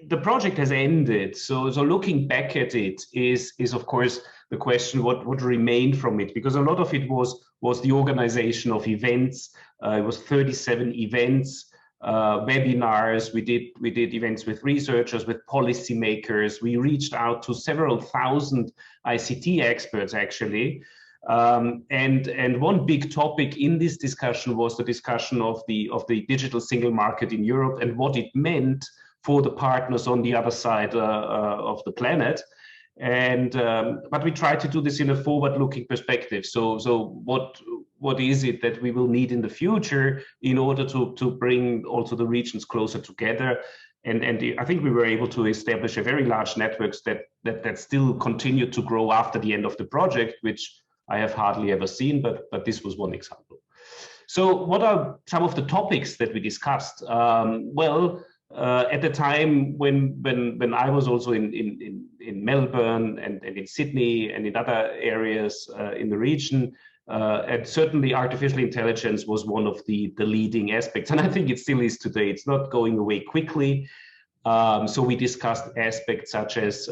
The project has ended. So looking back at it is of course the question what remained from it, because a lot of it was the organization of events. It was 37 events, webinars. We did events with researchers, with policymakers. We reached out to several thousand ICT experts actually. And one big topic in this discussion was the discussion of the digital single market in Europe and what it meant for the partners on the other side of the planet. And but we try to do this in a forward-looking perspective. So what is it that we will need in the future in order to bring also the regions closer together? And I think we were able to establish a very large networks that still continue to grow after the end of the project, which I have hardly ever seen, but this was one example. So what are some of the topics that we discussed? At the time when I was also in Melbourne and in Sydney and in other areas in the region, and certainly artificial intelligence was one of the leading aspects, and I think it still is today. It's not going away quickly. So we discussed aspects such as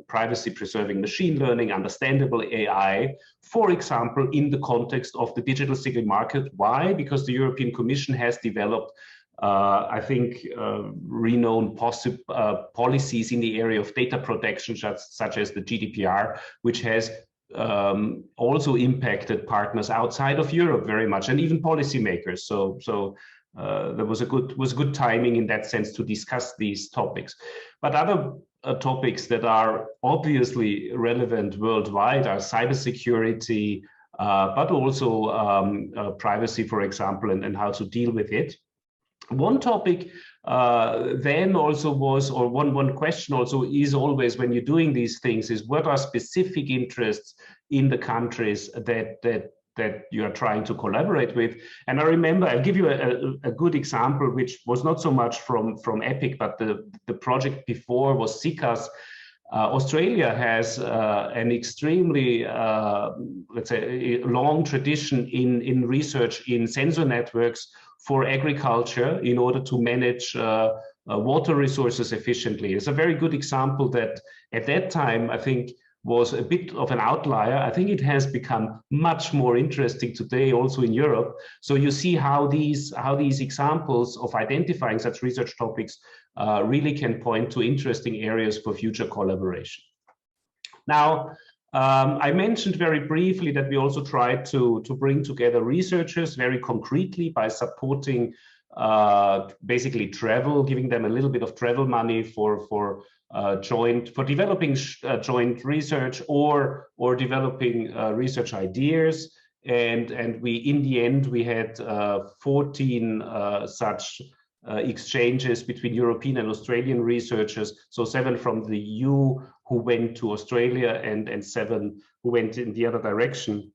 privacy preserving machine learning, understandable AI, for example, in the context of the digital single market. Why? Because the European Commission has developed I think renowned policies in the area of data protection, such as the GDPR, which has also impacted partners outside of Europe very much, and even policymakers. So there was good timing in that sense to discuss these topics. But other topics that are obviously relevant worldwide are cybersecurity, but also privacy, for example, and how to deal with it. One topic then also was, or one question also is always when you're doing these things, is what are specific interests in the countries that you are trying to collaborate with. And I remember, I'll give you a good example, which was not so much from EPIC, but the project before was CICAS. Australia has an extremely, let's say, long tradition in research in sensor networks for agriculture in order to manage water resources efficiently. It's a very good example that at that time, I think, was a bit of an outlier. I think it has become much more interesting today also in Europe. So you see how these examples of identifying such research topics really can point to interesting areas for future collaboration. Now, I mentioned very briefly that we also tried to bring together researchers very concretely by supporting basically travel, giving them a little bit of travel money for developing joint research or developing research ideas. And we, in the end, we had 14 such exchanges between European and Australian researchers. So 7 from the EU who went to Australia and 7 who went in the other direction.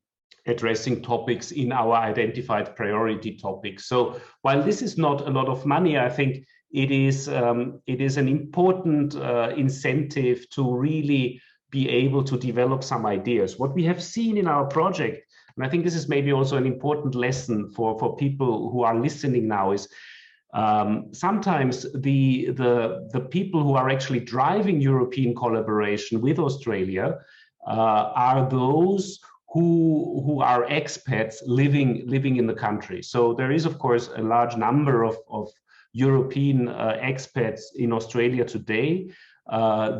addressing topics in our identified priority topics. So while this is not a lot of money, I think it is an important incentive to really be able to develop some ideas. What we have seen in our project, and I think this is maybe also an important lesson for people who are listening now, is sometimes the people who are actually driving European collaboration with Australia are those who are expats living in the country. So there is, of course, a large number of European expats in Australia today.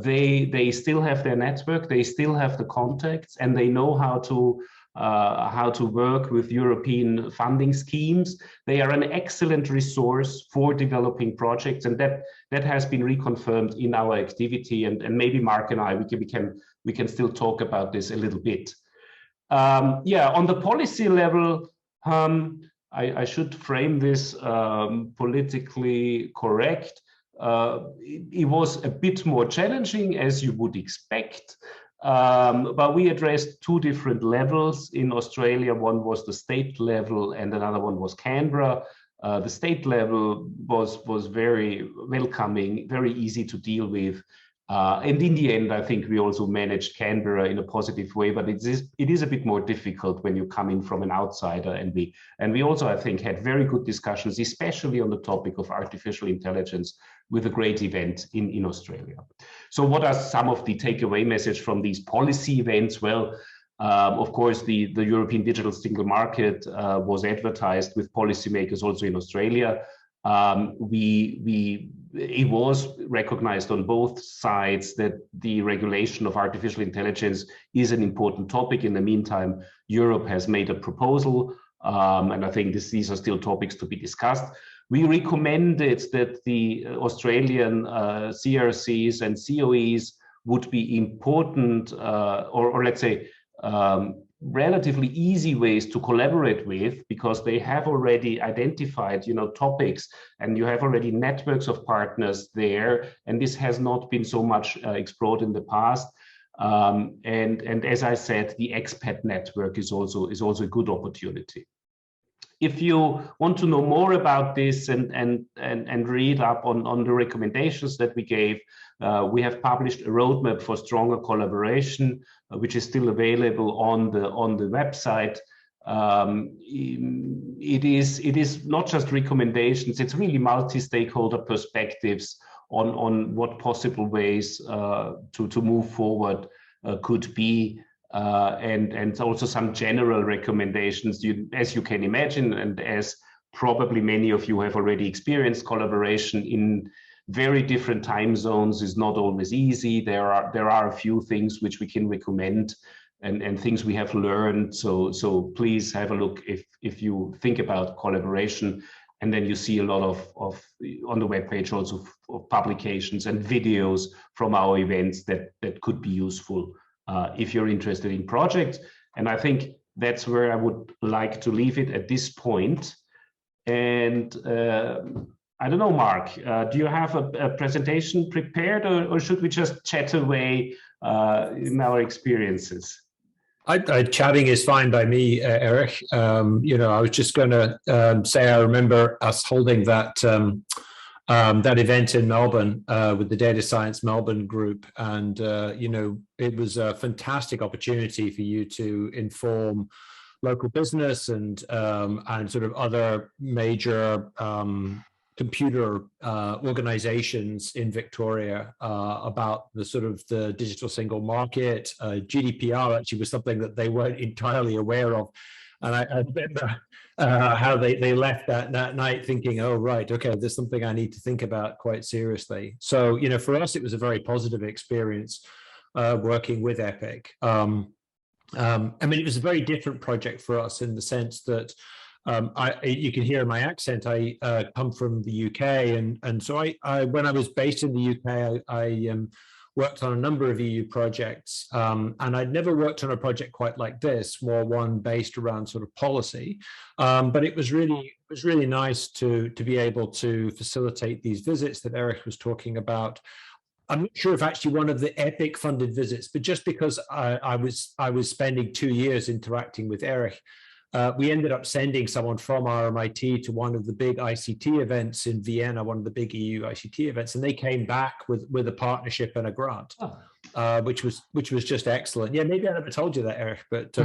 They still have their network, they still have the contacts, and they know how to work with European funding schemes. They are an excellent resource for developing projects, and that has been reconfirmed in our activity. And maybe Mark and I, we can still talk about this a little bit. Yeah, on the policy level, I should frame this politically correct. It was a bit more challenging, as you would expect, but we addressed two different levels in Australia. One was the state level and another one was Canberra. The state level was very welcoming, very easy to deal with. And in the end, I think we also managed Canberra in a positive way, but it is a bit more difficult when you come in from an outsider. And we also, I think, had very good discussions, especially on the topic of artificial intelligence, with a great event in Australia. So what are some of the takeaway message from these policy events? Well, of course, the European Digital Single Market was advertised with policymakers also in Australia. It was recognized on both sides that the regulation of artificial intelligence is an important topic. In the meantime, Europe has made a proposal, and I think these are still topics to be discussed. We recommended that the Australian CRCs and COEs would be important, or let's say, relatively easy ways to collaborate with, because they have already identified, topics, and you have already networks of partners there, and this has not been so much explored in the past. And as I said, the expat network is also a good opportunity. If you want to know more about this and read up on the recommendations that we gave, we have published a roadmap for stronger collaboration, which is still available on the website. It is not just recommendations; it's really multi-stakeholder perspectives on what possible ways to move forward could be. And also some general recommendations. As you can imagine, and as probably many of you have already experienced, collaboration in very different time zones is not always easy. There are a few things which we can recommend and things we have learned. So please have a look if you think about collaboration. And then you see a lot of on the webpage also of publications and videos from our events that could be useful if you're interested in projects. And I think that's where I would like to leave it at this point. And I don't know, Mark, do you have a presentation prepared, or should we just chat away in our experiences? Chatting is fine by me, Erich. I was just going to say I remember us holding that that event in Melbourne with the Data Science Melbourne group, and it was a fantastic opportunity for you to inform local business and sort of other major computer organizations in Victoria about the sort of the digital single market. GDPR actually was something that they weren't entirely aware of. And I remember how they left that night thinking, oh, right, okay, there's something I need to think about quite seriously. So, for us, it was a very positive experience working with EPIC. It was a very different project for us in the sense that you can hear in my accent, I come from the UK. And so I when I was based in the UK, I worked on a number of EU projects, and I'd never worked on a project quite like this, more one based around sort of policy. But it was really nice to be able to facilitate these visits that Erich was talking about, I'm not sure if actually one of the EPIC funded visits, but just because I was spending 2 years interacting with Erich, we ended up sending someone from RMIT to one of the big ICT events in Vienna, one of the big EU ICT events, and they came back with a partnership and a grant, which was just excellent. Yeah, maybe I never told you that, Erich, but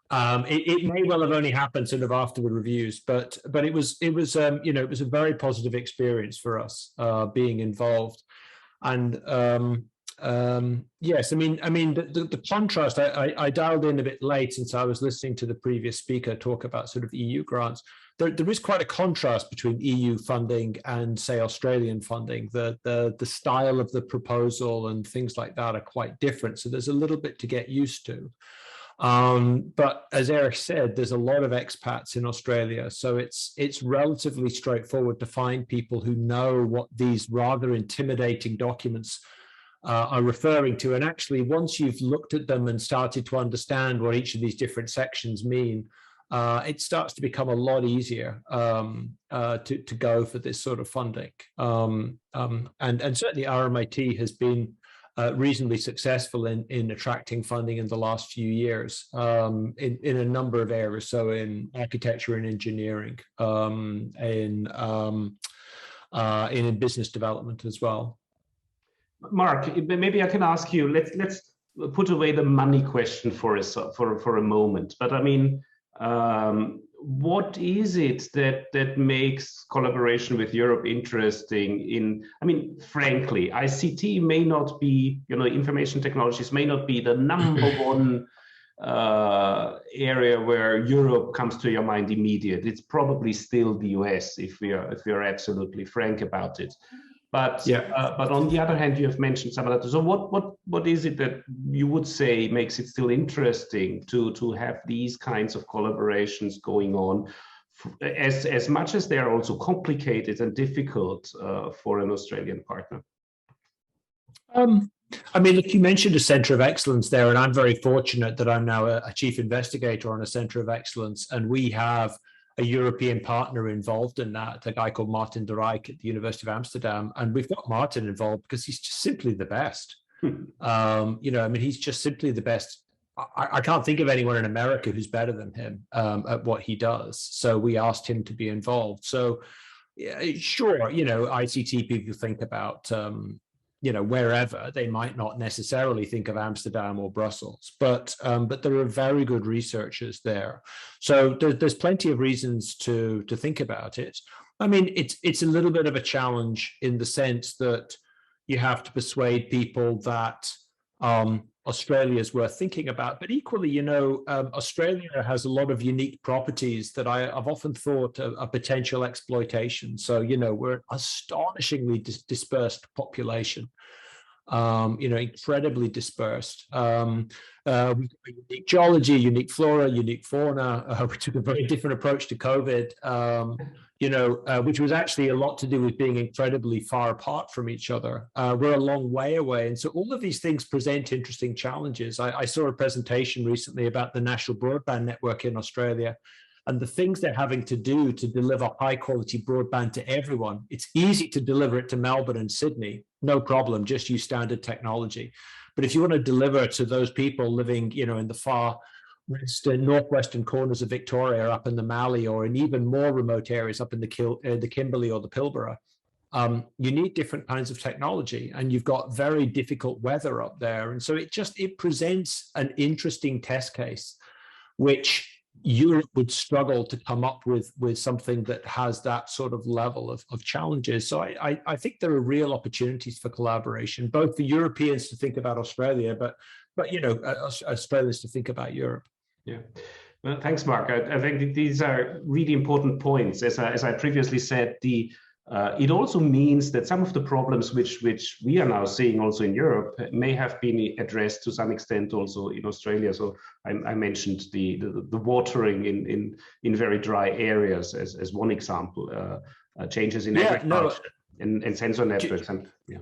it may well have only happened sort of after the reviews, but it was you know, it was a very positive experience for us being involved, and yes, I mean the contrast. I dialed in a bit late since I was listening to the previous speaker talk about sort of EU grants. There is quite a contrast between EU funding and, say, Australian funding. The style of the proposal and things like that are quite different. So there's a little bit to get used to. But as Erich said, there's a lot of expats in Australia, so it's relatively straightforward to find people who know what these rather intimidating documents are referring to. And actually, once you've looked at them and started to understand what each of these different sections mean, it starts to become a lot easier to go for this sort of funding. And certainly RMIT has been reasonably successful in attracting funding in the last few years in a number of areas. So in architecture and engineering, in business development as well. Mark, maybe I can ask you. Let's put away the money question for a moment. But I mean, what is it that makes collaboration with Europe interesting? I mean, frankly, ICT may not be, you know, information technologies may not be the number one area where Europe comes to your mind immediate. It's probably still the US, if we are absolutely frank about it. But yeah. But on the other hand, you have mentioned some of that. So what is it that you would say makes it still interesting to have these kinds of collaborations going on, as much as they are also complicated and difficult for an Australian partner? I mean, look, you mentioned a centre of excellence there, and I'm very fortunate that I'm now a chief investigator on a centre of excellence, and we have a European partner involved in that, a guy called Martin de Rijk at the University of Amsterdam. And we've got Martin involved because he's just simply the best. You know, I mean, he's just simply the best. I can't think of anyone in America who's better than him at what he does. So we asked him to be involved. So yeah, sure, you know, ICT people think about, you know, wherever. They might not necessarily think of Amsterdam or Brussels, but there are very good researchers there. So there's plenty of reasons to think about it. I mean, it's a little bit of a challenge in the sense that you have to persuade people that Australia is worth thinking about. But equally, you know, Australia has a lot of unique properties that I've often thought a potential exploitation. So, you know, we're an astonishingly dispersed population, you know, incredibly dispersed. We've got unique geology, unique flora, unique fauna. We took a very different approach to COVID. You know, which was actually a lot to do with being incredibly far apart from each other. We're a long way away. And so all of these things present interesting challenges. I saw a presentation recently about the national broadband network in Australia and the things they're having to do to deliver high quality broadband to everyone. It's easy to deliver it to Melbourne and Sydney, no problem, just use standard technology. But if you want to deliver to those people living, you know, in the far northwestern corners of Victoria, up in the Mallee, or in even more remote areas up in the Kimberley or the Pilbara, you need different kinds of technology, and you've got very difficult weather up there. And so it presents an interesting test case, which Europe would struggle to come up with something that has that sort of level of challenges. So I think there are real opportunities for collaboration, both for Europeans to think about Australia, but you know, Australians to think about Europe. Yeah, well, thanks, Mark. I think these are really important points. As I previously said, it also means that some of the problems which we are now seeing also in Europe may have been addressed to some extent also in Australia. So I mentioned the watering in very dry areas as one example. Changes in agriculture and sensor networks. And yeah.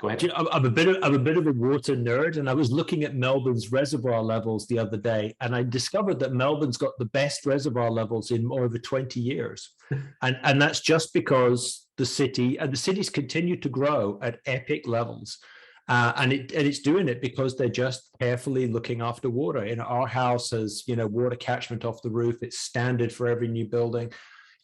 Go ahead. I'm a bit of a water nerd, and I was looking at Melbourne's reservoir levels the other day, and I discovered that Melbourne's got the best reservoir levels in over 20 years. And that's just because the city, and the cities continue to grow at epic levels. And it's doing it because they're just carefully looking after water. Our house has, water catchment off the roof. It's standard for every new building.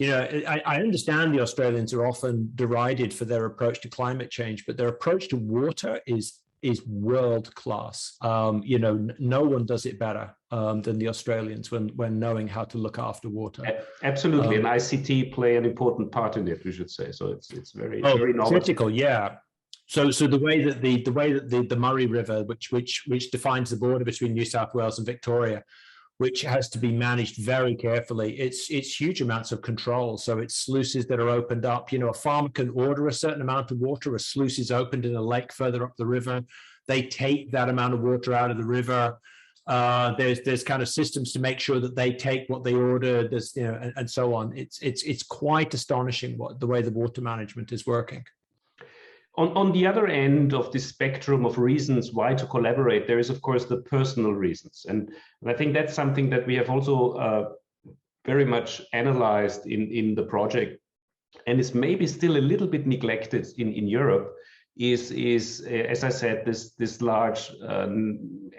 I understand the Australians are often derided for their approach to climate change, but their approach to water is world class. No one does it better than the Australians when knowing how to look after water. Absolutely, and ICT play an important part in it, we should say. So it's very critical, yeah. So the way that the Murray River, which defines the border between New South Wales and Victoria, which has to be managed very carefully. It's huge amounts of control. So it's sluices that are opened up. A farmer can order a certain amount of water. A sluice is opened in a lake further up the river. They take that amount of water out of the river. There's kind of systems to make sure that they take what they order. There's and so on. It's quite astonishing the way the water management is working. On the other end of the spectrum of reasons why to collaborate, there is, of course, the personal reasons. And I think that's something that we have also very much analyzed in the project, and is maybe still a little bit neglected in Europe, is as I said, this large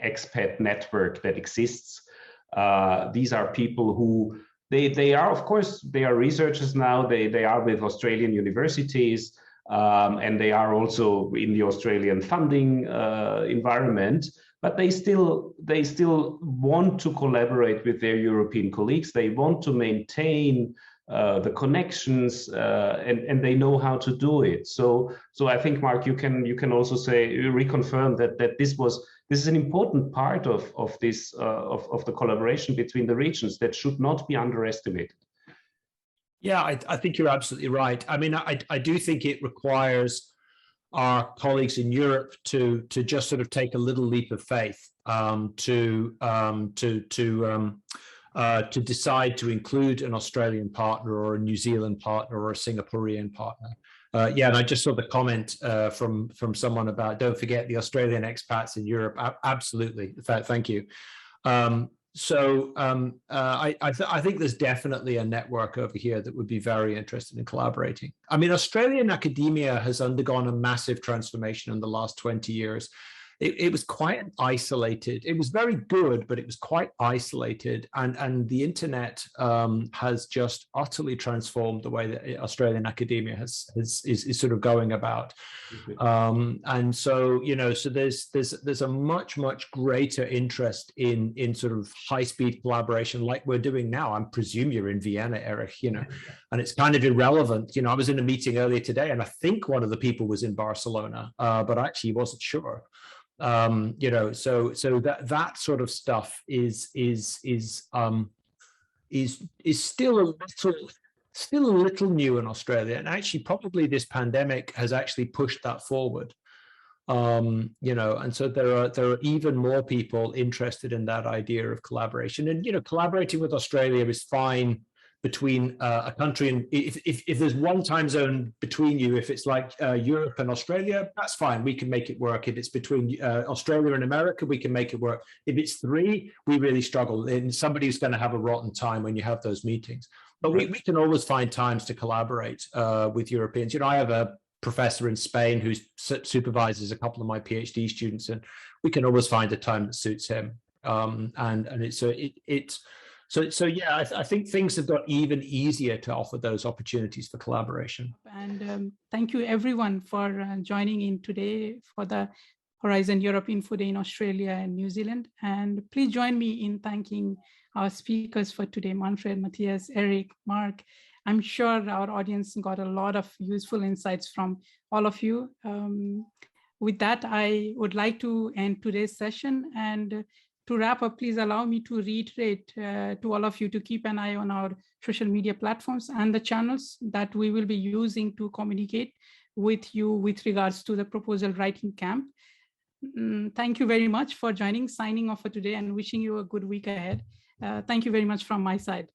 expat network that exists. These are people who, they are, of course, they are researchers now, they are with Australian universities, and they are also in the Australian funding environment, but they still want to collaborate with their European colleagues. They want to maintain the connections, and they know how to do it. So I think, Mark, you can also say, reconfirm that this is an important part of the collaboration between the regions that should not be underestimated. Yeah, I think you're absolutely right. I mean, I do think it requires our colleagues in Europe to just sort of take a little leap of faith, to decide to include an Australian partner or a New Zealand partner or a Singaporean partner. Yeah, and I just saw the comment from someone about, don't forget the Australian expats in Europe. Absolutely. In fact, thank you. I think there's definitely a network over here that would be very interested in collaborating. I mean, Australian academia has undergone a massive transformation in the last 20 years. It was quite isolated. It was very good, but it was quite isolated. And the internet has just utterly transformed the way that Australian academia is sort of going about. And so, so there's a much greater interest in sort of high-speed collaboration like we're doing now. I presume you're in Vienna, Erich, and it's kind of irrelevant. I was in a meeting earlier today, and I think one of the people was in Barcelona, but I actually wasn't sure. So that sort of stuff is still a little new in Australia, and actually probably this pandemic has actually pushed that forward. And so there are even more people interested in that idea of collaboration, and collaborating with Australia is fine between a country, and if there's one time zone between you, if it's like Europe and Australia, that's fine, we can make it work. If it's between Australia and America, we can make it work. If it's three, we really struggle, and somebody's going to have a rotten time when you have those meetings. But we can always find times to collaborate with Europeans. I have a professor in Spain who supervises a couple of my PhD students, and we can always find a time that suits him. So yeah, I think things have got even easier to offer those opportunities for collaboration. And thank you everyone for joining in today for the Horizon Europe Info Day in Australia and New Zealand. And please join me in thanking our speakers for today, Manfred, Matthias, Eric, Mark. I'm sure our audience got a lot of useful insights from all of you. With that, I would like to end today's session, and to wrap up, please allow me to reiterate to all of you to keep an eye on our social media platforms and the channels that we will be using to communicate with you with regards to the proposal writing camp. Thank you very much for joining, signing off for today, and wishing you a good week ahead. Thank you very much from my side.